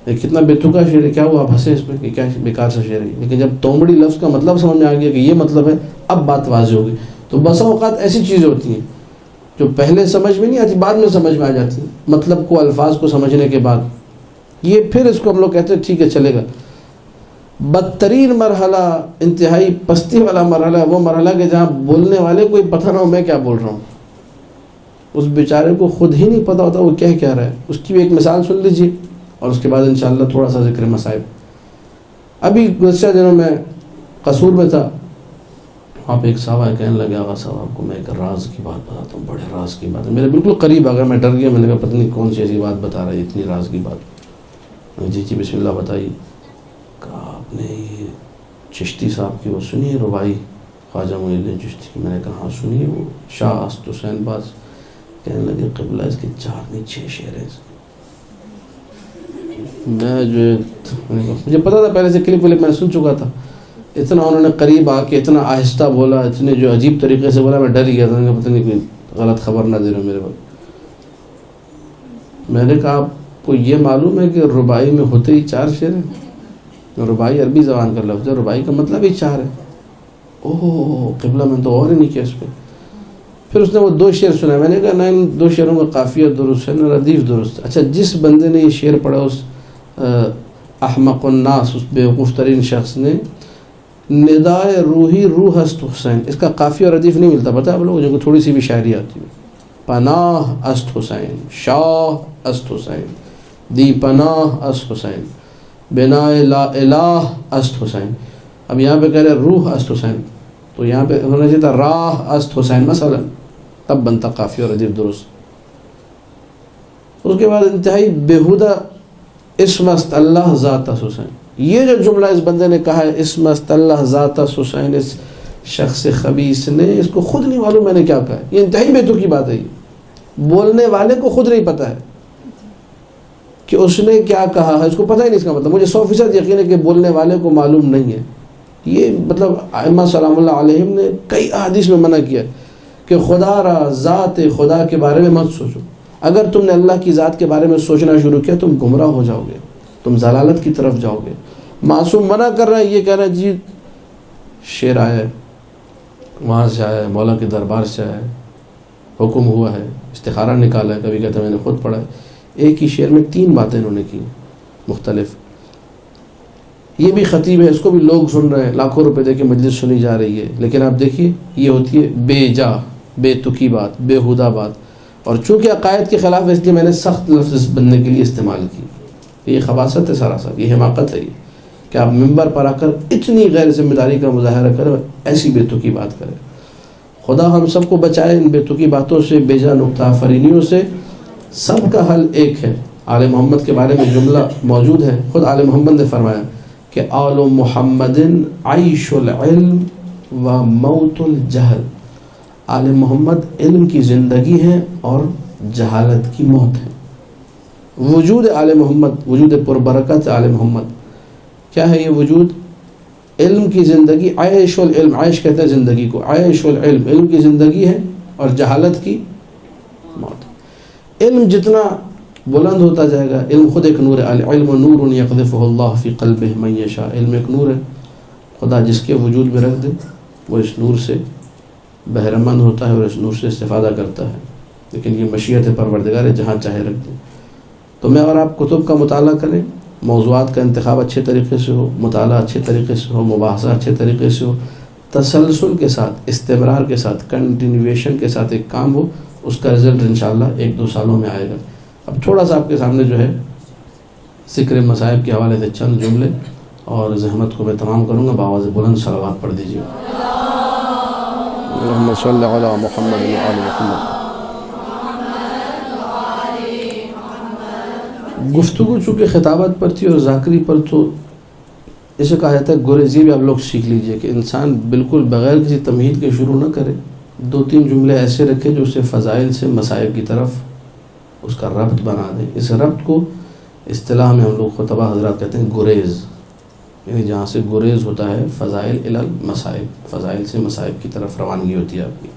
کتنا بے تکا شعر ہے. کیا ہوا آپ ہنسے اس پہ کہ کیا بیکار سا شعر ہے، لیکن جب تومڑی لفظ کا مطلب سمجھ میں آ گیا کہ یہ مطلب ہے، اب بات واضح ہوگی. تو بسا اوقات ایسی چیزیں ہوتی ہیں جو پہلے سمجھ میں نہیں آتی، بعد میں سمجھ میں آ جاتی ہیں، مطلب کو، الفاظ کو سمجھنے کے بعد. یہ پھر اس کو ہم لوگ کہتے ہیں ٹھیک ہے چلے گا. بدترین مرحلہ، انتہائی پستی والا مرحلہ، وہ مرحلہ کہ جہاں بولنے والے کو پتہ نہ ہو میں کیا بول رہا ہوں. اس بیچارے کو خود ہی نہیں پتہ ہوتا وہ کہہ رہا ہے. اس کی بھی ایک مثال سن لیجیے اور اس کے بعد انشاءاللہ تھوڑا سا ذکر مصائب. ابھی گزشتہ دنوں میں قصور میں تھا آپ ایک صاحب آئے کہنے لگے آغا صاحب آپ کو میں ایک راز کی بات بتاتا ہوں، بڑے راز کی بات ہے، میرے بالکل قریب آ گیا، میں ڈر گیا، میں نے کہا پتہ نہیں کون سی ایسی بات بتا رہا ہے اتنی راز کی بات۔ جی جی بسم اللہ بتائیے۔ کہا آپ نے یہ چشتی صاحب کی وہ سنی ہے ربائی خواجہ معین الدین چشتی کی؟ میں نے کہا ہاں سنی ہے، وہ شاہ اسد حسین باز۔ کہنے لگے قبلہ اس کے 4 نہیں 6 شعر ہیں اس کے۔ میں جو مجھے پتا تھا پہلے سے کلپ میں سن چکا تھا، اتنا انہوں نے قریب آ کے اتنا آہستہ بولا، اتنے جو عجیب طریقے سے بولا، میں ڈر گیا تھا کہ پتہ نہیں کوئی غلط خبر نہ دے رہے میرے پاس۔ میں نے کہا آپ کو یہ معلوم ہے کہ ربائی میں ہوتے ہی 4 شعر ہیں؟ ربائی عربی زبان کا لفظ ہے، ربائی کا مطلب ہی 4 ہے۔ اوہ قبلہ میں تو اور ہی نہیں کیا اس پہ۔ پھر اس نے وہ 2 شعر سنا، میں نے کہا نہ ان 2 شعروں کا قافیہ درست ہے نہ ردیف درست ہے۔ اچھا جس بندے نے یہ شعر پڑھا، اس احمق الناس، اس بیوقوف ترین شخص نے ندائے روحی روح است حسین، اس کا قافیہ اور ردیف نہیں ملتا، پتہ ہے آپ لوگوں کو تھوڑی سی بھی شاعری آتی ہے۔ پناہ است حسین، شاہ است حسین، دی پناہ است حسین، بنا لا الہ است حسین۔ اب یہاں پہ کہہ رہے روح است حسین، تو یہاں پہ ہونا چاہیے تھا راہ است حسین مثلا، تب بنتا قافیہ اور ردیف درست۔ اس کے بعد انتہائی بیہودہ اسم است اللہ ذات است حسین، یہ جو جملہ اس بندے نے کہا ہے اسم است اللہ ذات است حسین، اس شخص خبیث نے، اس کو خود نہیں معلوم میں نے کیا کہا ہے، یہ انتہائی بیتو کی بات ہے، یہ بولنے والے کو خود نہیں پتہ ہے کہ اس نے کیا کہا ہے، اس کو پتہ ہی نہیں اس کا مطلب۔ مجھے 100% یقین ہے کہ بولنے والے کو معلوم نہیں ہے۔ یہ مطلب ائمہ سلام اللہ علیہم نے کئی احادیث میں منع کیا کہ خدا را ذات خدا کے بارے میں مت سوچو، اگر تم نے اللہ کی ذات کے بارے میں سوچنا شروع کیا تم گمراہ ہو جاؤ گے، تم ضلالت کی طرف جاؤ گے۔ معصوم منع کر رہا ہے، یہ کہہ رہا ہے جی شعر آیا ہے، وہاں سے آیا ہے، مولا کے دربار سے آیا ہے، حکم ہوا ہے، استخارہ نکالا ہے، کبھی کہتا ہے میں نے خود پڑھا ہے۔ ایک ہی شعر میں 3 باتیں انہوں نے کی مختلف۔ یہ بھی خطیب ہے، اس کو بھی لوگ سن رہے ہیں، لاکھوں روپے دے کے مجلس سنی جا رہی ہے، لیکن آپ دیکھیے یہ ہوتی ہے بے جا بے تکی بات، بے ہودہ بات، اور چونکہ عقائد کے خلاف ہے اس لیے میں نے سخت لفظ بننے کے لیے استعمال کی۔ یہ خباثت ہے سراسر، یہ حماقت ہے، یہ کہ آپ ممبر پر آ کر اتنی غیر ذمہ داری کا مظاہرہ کریں، ایسی بے تکی بات کریں۔ خدا ہم سب کو بچائے ان بے تکی باتوں سے، بے جا نکتہ آفرینیوں سے۔ سب کا حل ایک ہے۔ آل محمد کے بارے میں جملہ موجود ہے، خود آل محمد نے فرمایا کہ آل محمد عیش العلم و موت الجہل، آل محمد علم کی زندگی ہے اور جہالت کی موت ہے۔ وجود آل محمد، وجود پربرکت آل محمد کیا ہے؟ یہ وجود علم کی زندگی، عیش العلم، عیش کہتے ہیں زندگی کو، عیش العلم علم کی زندگی ہے اور جہالت کی موت۔ علم جتنا بلند ہوتا جائے گا، علم خود ایک نور ہے، العلم نور یقذفہ اللہ فی قلبہ من یشاء، علم ایک نور ہے، خدا جس کے وجود میں رکھ دے وہ اس نور سے بہرمند ہوتا ہے اور اس نور سے استفادہ کرتا ہے، لیکن یہ مشیت پروردگار ہے، جہاں چاہے رکھ دے۔ تو میں اگر آپ کتب کا مطالعہ کریں، موضوعات کا انتخاب اچھے طریقے سے ہو، مطالعہ اچھے طریقے سے ہو، مباحثہ اچھے طریقے سے ہو، تسلسل کے ساتھ، استمرار کے ساتھ، کنٹینیویشن کے ساتھ ایک کام ہو، اس کا رزلٹ انشاءاللہ 1-2 سالوں میں آئے گا۔ اب تھوڑا سا آپ کے سامنے جو ہے ذکر مصائب کے حوالے سے چند جملے اور زحمت کو میں تمام کروں گا، بآواز بلند صلوات پڑھ دیجیے۔ اللہم صلی علی محمد و آل محمد۔ گفتگو چونکہ خطابت پر تھی اور ذاکری پر، تو اسے کہا جاتا ہے گریز۔ یہ بھی آپ لوگ سیکھ لیجئے کہ انسان بالکل بغیر کسی تمہید کے شروع نہ کرے، 2-3 جملے ایسے رکھے جو اسے فضائل سے مسائب کی طرف اس کا ربط بنا دیں۔ اس ربط کو اصطلاح میں ہم لوگ خطبہ حضرات کہتے ہیں گریز، یعنی جہاں سے گریز ہوتا ہے فضائل الی المصائب، فضائل سے مصائب کی طرف روانگی ہوتی ہے آپ کی۔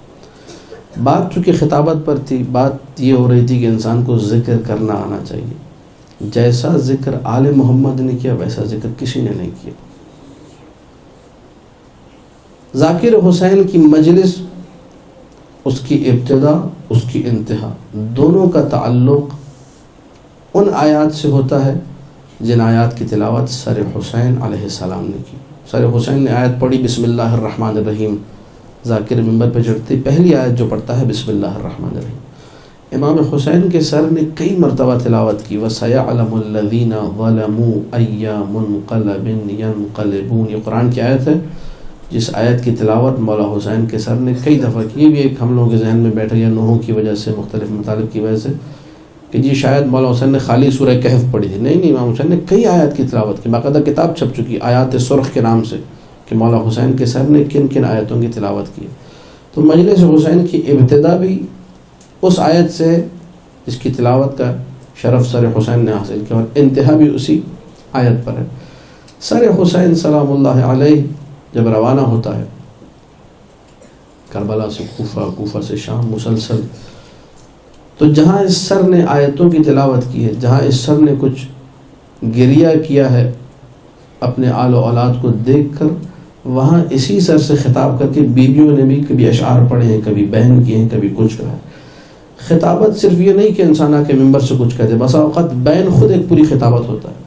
بات چونکہ خطابت پر تھی، بات یہ ہو رہی تھی کہ انسان کو ذکر کرنا آنا چاہیے۔ جیسا ذکر آل محمد نے کیا ویسا ذکر کسی نے نہیں کیا۔ ذاکر حسین کی مجلس، اس کی ابتدا، اس کی انتہا، دونوں کا تعلق ان آیات سے ہوتا ہے جن آیات کی تلاوت سر حسین علیہ السلام نے کی۔ سر حسین نے آیت پڑھی بسم اللہ الرحمن الرحیم، ذاکر ممبر پہ چڑھتے پہلی آیت جو پڑھتا ہے بسم اللہ الرحمن الرحیم۔ امام حسین کے سر نے کئی مرتبہ تلاوت کی، وَسَيَعْلَمُ الَّذِينَ ظَلَمُوا أَيَّ مُنْقَلَبٍ يَنْقَلِبُونَ، یہ قرآن کی آیت ہے جس آیت کی تلاوت مولا حسین کے سر نے کئی دفعہ کی. یہ بھی ایک ہم لوگوں کے ذہن میں بیٹھ گیا نوحوں کی وجہ سے، مختلف مطالب کی وجہ سے، کہ جی شاید مولا حسین نے خالی سورہ کہف پڑھی تھی. نہیں، امام حسین نے کئی آیات کی تلاوت کی، باقاعدہ کتاب چھپ چکی آیات سرخ کے نام سے، کہ مولا حسین کے سر نے کن کن آیتوں کی تلاوت کی. تو مجلس حسین کی ابتدا بھی اس آیت سے جس کی تلاوت کا شرف سر حسین نے حاصل کیا، اور انتہا بھی اسی آیت پر ہے. سر حسین سلام اللہ علیہ جب روانہ ہوتا ہے کربلا سے کوفہ، کوفہ سے شام، مسلسل، تو جہاں اس سر نے آیتوں کی تلاوت کی ہے، جہاں اس سر نے کچھ گریہ کیا ہے اپنے آل و اولاد کو دیکھ کر، وہاں اسی سر سے خطاب کر کے بیویوں نے بھی کبھی اشعار پڑھے ہیں، کبھی بیان کیے ہیں، کبھی کچھ کہا ہے. خطابت صرف یہ نہیں کہ انسان آ کے ممبر سے کچھ کہتے، بسا اوقات بیان خود ایک پوری خطابت ہوتا ہے.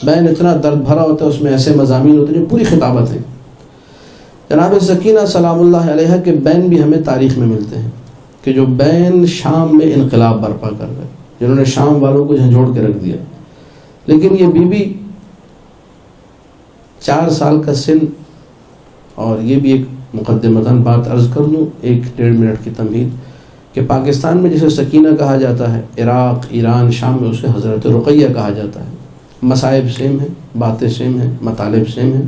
بیان اتنا درد بھرا ہوتا ہے، اس میں ایسے مضامین ہوتے ہیں جو پوری خطابت ہے. جناب سکینہ سلام اللہ علیہ کے بیان بھی ہمیں تاریخ میں ملتے ہیں، کہ جو بیان شام میں انقلاب برپا کر گئے، جنہوں نے شام والوں کو جھنجھوڑ کے رکھ دیا. لیکن یہ بی بی 4 سال کا سن، اور یہ بھی ایک مقدمتاً بات عرض کر لوں، 1-1.5 منٹ کی تمہید، کہ پاکستان میں جسے سکینہ کہا جاتا ہے، عراق، ایران، شام میں اسے حضرت رقیہ کہا جاتا ہے. مصائب سیم ہیں، باتیں سیم ہیں، مطالب سیم ہیں.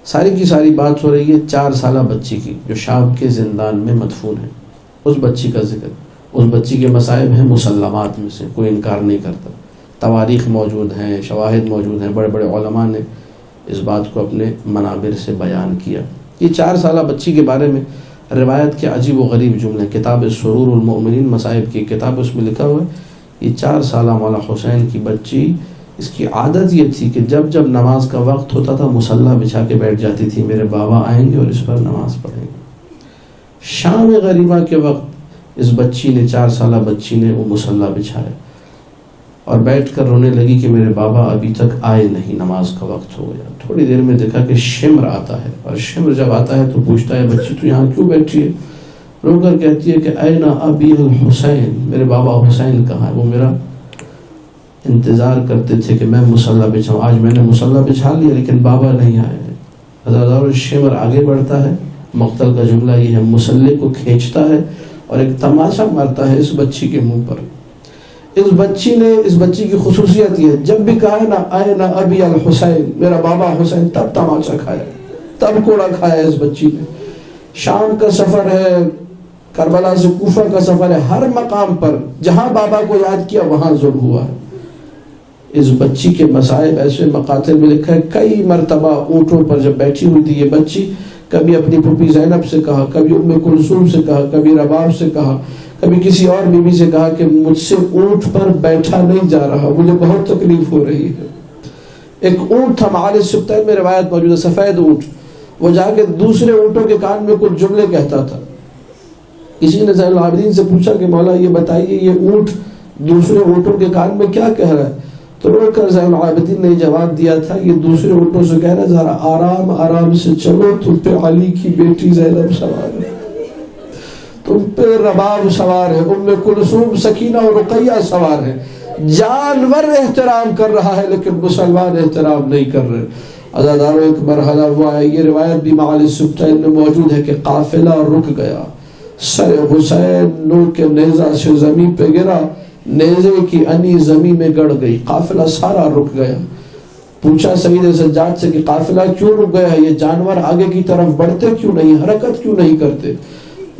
ساری کی ساری بات ہو رہی ہے 4 سالہ بچی کی جو شام کے زندان میں مدفون ہے. اس بچی کا ذکر، اس بچی کے مصائب ہیں مسلمات میں سے، کوئی انکار نہیں کرتا. تواریخ موجود ہیں، شواہد موجود ہیں، بڑے بڑے علماء نے اس بات کو اپنے منابر سے بیان کیا. یہ 4 سالہ بچی کے بارے میں روایت کے عجیب و غریب جملے، کتاب سرور المؤمنین مصائب کی کتاب، اس میں لکھا ہوا ہے یہ 4 سالہ مولا حسین کی بچی، اس کی عادت یہ تھی کہ جب جب نماز کا وقت ہوتا تھا مصلی بچھا کے بیٹھ جاتی تھی، میرے بابا آئیں گے اور اس پر نماز پڑھیں گے. شام غریبہ کے وقت اس بچی نے، 4 سالہ بچی نے، وہ مصلی بچھایا اور بیٹھ کر رونے لگی کہ میرے بابا ابھی تک آئے نہیں، نماز کا وقت ہو گیا. تھوڑی دیر میں دیکھا کہ شمر آتا ہے، اور شمر جب آتا ہے تو پوچھتا ہے بچی تو یہاں کیوں بیٹھی ہے؟ رو کر کہتی ہے کہ این ابی الحسین، میرے بابا حسین کہاں ہے؟ وہ میرا انتظار کرتے تھے کہ میں مصلی بچھاؤں، آج میں نے مصلی بچھا لیا لیکن بابا نہیں آئے ہیں. ہزار شمر آگے بڑھتا ہے. مقتل کا جملہ یہ ہے، مصلی کو کھینچتا ہے اور ایک تماشا مارتا ہے اس بچی کے منہ پر. اس بچی کی خصوصیت یہ ہے، جب بھی کہا ہے نا این ابی الحسین، میرا بابا حسین، تب تماشا کھایا، تب کوڑا کھایا اس بچی نے. شام کا سفر ہے، کربلا سے کوفہ کا سفر ہے، ہر مقام پر جہاں بابا کو یاد کیا وہاں ظلم ہوا ہے. اس بچی کے مصائب ایسے مقاتل میں لکھا ہے، کئی مرتبہ اونٹوں پر جب بیٹھی ہوئی تھی یہ بچی، کبھی اپنی پھوپھی زینب سے کہا، کبھی ام کلثوم سے کہا، کبھی رباب سے کہا، کبھی کسی اور بیوی سے کہا کہ مجھ سے اونٹ پر بیٹھا نہیں جا رہا، مجھے بہت تکلیف ہو رہی ہے. ایک اونٹ تھا معال سبتین میں روایت موجود ہے، سفید اونٹ، وہ جا کے دوسرے اونٹوں کے کان میں کچھ جملے کہتا تھا. کسی نے زین العابدین سے پوچھا کہ مولا یہ بتائیے یہ اونٹ دوسرے اونٹوں کے کان میں کیا کہہ رہا ہے؟ تو رو کر زین العابدین نے جواب دیا تھا، یہ دوسرے اونٹوں سے کہہ رہا ہے ذرا آرام آرام سے چلو، تم پہ علی کی بیٹی زینب سوار ہے، تم پہ رباب سوار ہے، ام کلثوم، سکینہ اور رقیہ سوار ہے. جانور احترام کر رہا ہے لیکن مسلمان احترام نہیں کر رہے. عزاداروں ایک مرحلہ ہوا ہے، یہ روایت بھی معال سبتین میں موجود ہے کہ قافلہ رک گیا، سر حسین نور کے نیزہ سے زمین پہ گرا، نیزے کی انی زمین میں گڑ گئی، قافلہ سارا رک گیا. پوچھا سید سجاد سے کہ قافلہ کیوں رک گیا ہے، یہ جانور آگے کی طرف بڑھتے کیوں نہیں، حرکت کیوں نہیں کرتے؟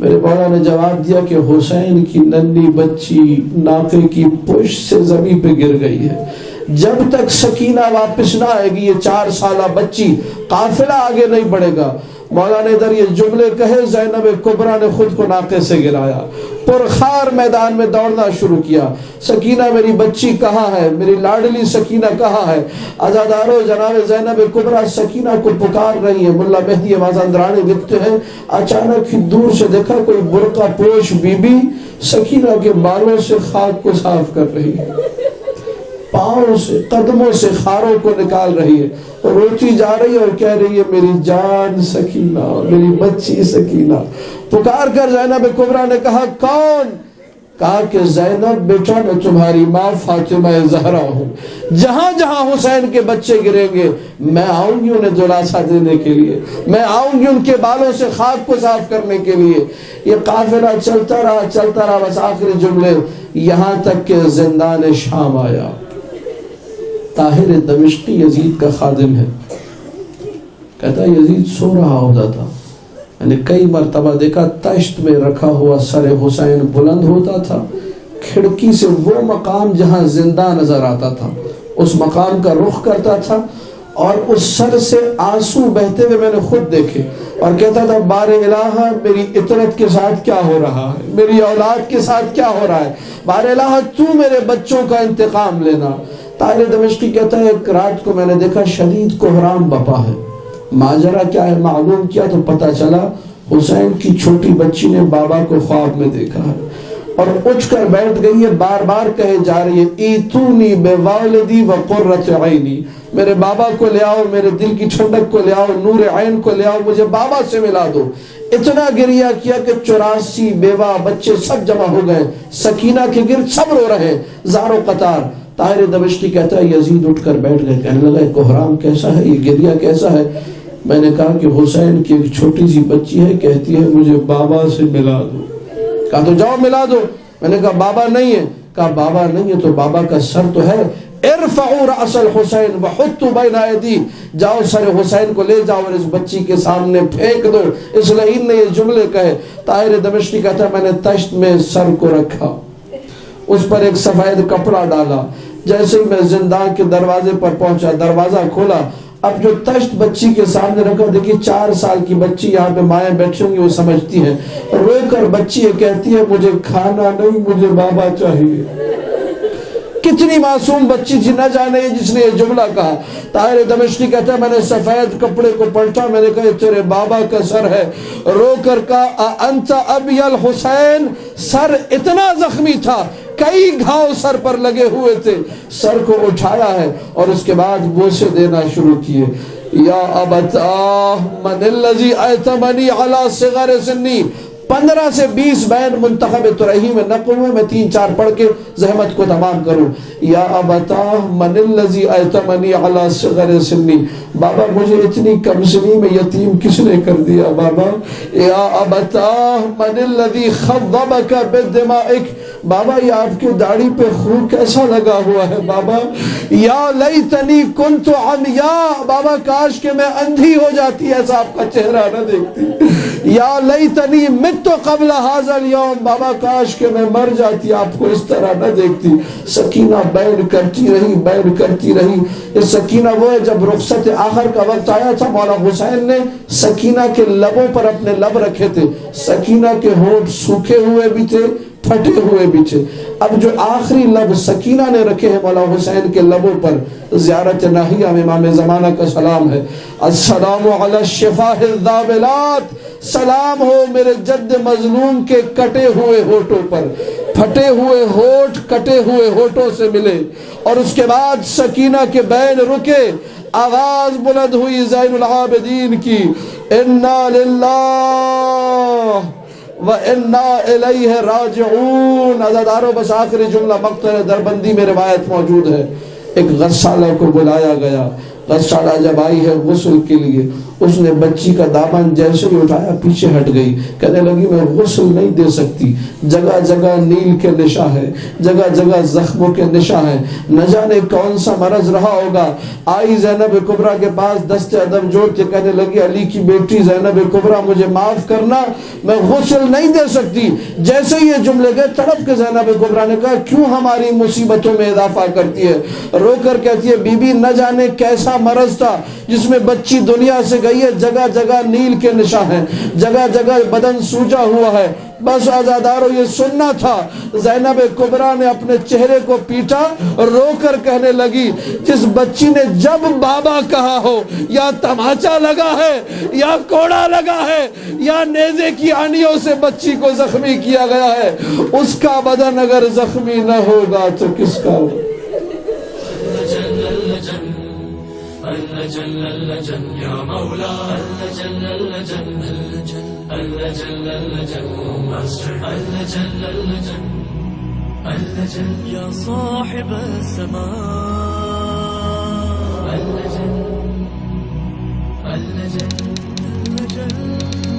میرے مولا نے جواب دیا کہ حسین کی ننھی بچی ناقے کی پشت سے زمین پہ گر گئی ہے، جب تک سکینہ واپس نہ آئے گی یہ 4 سالہ بچی، قافلہ آگے نہیں بڑھے گا. مولا نے ادھر یہ جملے کہے، زینب کبریٰ نے خود کو ناقے سے گرایا، پرخار میدان میں دوڑنا شروع کیا. سکینہ میری بچی کہاں ہے، میری لاڈلی سکینہ کہاں ہے؟ عزادارو جناب زینب کبریٰ سکینہ کو پکار رہی ہے. ملا مہدی مازندرانی لکھتے ہیں اچانک ہی دور سے دیکھا کوئی برقع پوش بی بی سکینہ کے بالوں سے خاک کو صاف کر رہی ہے، پاؤں سے قدموں سے خاروں کو نکال رہی ہے اور روتی جا رہی ہے اور کہہ رہی ہے میری جان سکینہ، میری بچی سکینہ. پکار کر زینب کبریٰ نے کہا کون؟ کہا کہ زینب بیٹا میں تمہاری ماں فاطمہ زہرا ہوں، جہاں جہاں حسین کے بچے گریں گے میں آؤں گی انہیں دلاسا دینے کے لیے، میں آؤں گی ان کے بالوں سے خاک کو صاف کرنے کے لیے۔ یہ قافلہ چلتا رہا، بس آخری جملے یہاں تک کہ زندان شام آیا۔ طاہر دمشقی یزید کا خادم ہے، کہتا یزید سو رہا ہوتا تھا، میں نے کئی مرتبہ دیکھا تشت میں رکھا ہوا سر حسین بلند ہوتا تھا، کھڑکی سے وہ مقام جہاں زندہ نظر آتا تھا اس مقام کا رخ کرتا تھا، اور اس سر سے آنسو بہتے ہوئے میں نے خود دیکھے، اور کہتا تھا بار الہ میری اطرت کے ساتھ کیا ہو رہا ہے، میری اولاد کے ساتھ کیا ہو رہا ہے، بار الہ تو میرے بچوں کا انتقام لینا۔ طاہر دمشقی کہتا ہے ایک رات کو میں نے دیکھا شدید کوہرام بپا ہے، ماجرا کیا ہے معلوم کیا تو پتہ چلا حسین کی چھوٹی بچی نے بابا کو خواب میں دیکھا ہے اور اٹھ کر بیٹھ گئی ہے، بار بار کہے جا رہی ہے ایتونی بے والدی و قرۃ عینی، میرے بابا کو لے آؤ، میرے دل کی ٹھنڈک کو لے آؤ، نور عین کو لے آؤ، مجھے بابا سے ملا دو۔ اتنا گریہ کیا کہ 84 بیوہ بچے سب جمع ہو گئے، سکینہ کے گرد سب رو رہے زار و قطار۔ طاہر دمشقی کہتا ہے یزید اٹھ کر بیٹھ گئے، کہنے لگا یہ کوہرام کیسا ہے، یہ گریہ کیسا ہے؟ میں نے کہا کہ حسین کی ایک چھوٹی سی بچی ہے، کہتی ہے مجھے بابا سے ملا دو۔ کہا تو جاؤ ملا دو۔ میں نے کہا بابا نہیں ہے، کہا بابا نہیں ہے تو بابا کا سر تو ہے، ارفعوا رأس الحسین وحطوا بین ایدی، جاؤ سر حسین کو لے جاؤ اور اس بچی کے سامنے پھینک دو۔ اس لعین نے یہ جملے کہے۔ طاہر دمشقی کہتا ہے میں نے تشت میں سر کو رکھا، اس پر ایک سفید کپڑا ڈالا، جیسے ہی میں زندان کے دروازے پر پہنچا دروازہ کھولا، اب جو تشت بچی کے سامنے رکھا، دیکھیے 4 سال کی بچی یہاں پہ مائیں بیٹھی ہوں گی، وہ سمجھتی ہیں، رو کر بچی یہ کہتی ہے مجھے کھانا نہیں مجھے بابا چاہیے۔ کتنی معصوم بچی تھی نہ جانے جس نے یہ جملہ کہا۔ طاہر دمشقی کہتا ہے میں نے سفید کپڑے کو پلٹا، میں نے کہا یہ تیرے بابا کا سر ہے، رو کر کہا انت ابی الحسین، سر اتنا زخمی تھا کئی گھاؤ سر پر لگے ہوئے تھے، سر کو اٹھایا ہے اور اس کے بعد بوسے دینا شروع کیے۔ یا ابتاه من الذي اعتمني على صغر سنی، 15 سے 20 بین منتخب ترہی میں نقل ہوئے، میں 3-4 پڑھ کے زحمت کو تمام کروں۔ یا ابتاه من الذي اعتمني على صغر سنی، بابا مجھے اتنی کم سنی میں یتیم کس نے کر دیا بابا؟ یا ابتاه من الذي خضبك بدمائك، بابا یہ آپ کی داڑھی پہ خون کیسا لگا ہوا ہے بابا؟ یا لیتنی کنت عمیاء، بابا کاش کہ میں اندھی ہو جاتی ایسا آپ کا چہرہ نہ دیکھتی۔ یا لیتنی مت قبل ھذا اليوم، بابا کاش کہ میں مر جاتی آپ کو اس طرح نہ دیکھتی۔ سکینہ بیان کرتی رہی۔ یہ سکینہ وہ ہے جب رخصت آخر کا وقت آیا تھا، مولا حسین نے سکینہ کے لبوں پر اپنے لب رکھے تھے، سکینہ کے ہونٹ سوکھے ہوئے بھی تھے پھٹے ہوئے بھی تھے، اب جو آخری لب سکینہ نے رکھے ہیں مولا حسین کے لبوں پر، زیارت ناہیہ میں امام زمانہ کا سلام ہے۔ السلام علی الشفاہ الذابلات، سلام ہو میرے جد مظلوم کے کٹے ہوئے ہونٹوں پر، پھٹے ہوئے ہونٹ کٹے ہوئے ہونٹوں سے ملے، اور اس کے بعد سکینہ کے بین رکے، آواز بلند ہوئی زین العابدین کی، انا للہ وَإِنَّا إِلَيْهِ راجعون۔ عزادارو بس آخری جملہ مقتل دربندی میں روایت موجود ہے، ایک غسالہ کو بلایا گیا، غسالہ جب آئی ہے غسل کے لیے، اس نے بچی کا دامن جیسے ہی اٹھایا پیچھے ہٹ گئی، کہنے لگی میں غسل نہیں دے سکتی، جگہ جگہ نیل کے نشاں ہیں، جگہ جگہ زخموں کے نشاں ہیں، نہ جانے کون سا مرض رہا ہوگا۔ آئی زینب کبریٰ کے پاس دست ادب جوڑ کے کہنے لگی علی کی بیٹی زینب کبریٰ مجھے معاف کرنا، میں غسل نہیں دے سکتی۔ جیسے ہی یہ جملے گئے تڑپ کے زینب کبریٰ نے کہا کیوں ہماری مصیبتوں میں اضافہ کرتی ہے؟ رو کر کہتی ہے بی بی نہ جانے کیسا مرض تھا جس میں بچی دنیا سے گئی ہے، جگہ جگہ نیل کے نشاں ہیں، جگہ جگہ بدن سوجا ہوا ہے، بس عزادارو یہ سننا تھا۔ زینب کبریٰ نے اپنے چہرے کو پیٹا، رو کر کہنے لگی جس بچی نے جب بابا کہا ہو یا تماچا لگا ہے یا کوڑا لگا ہے یا نیزے کی آنیوں سے بچی کو زخمی کیا گیا ہے، اس کا بدن اگر زخمی نہ ہوگا تو کس کا ہوگا؟ یا مولا اللہ جل اللجل يا صاحب السماء اللجل اللجل اللجل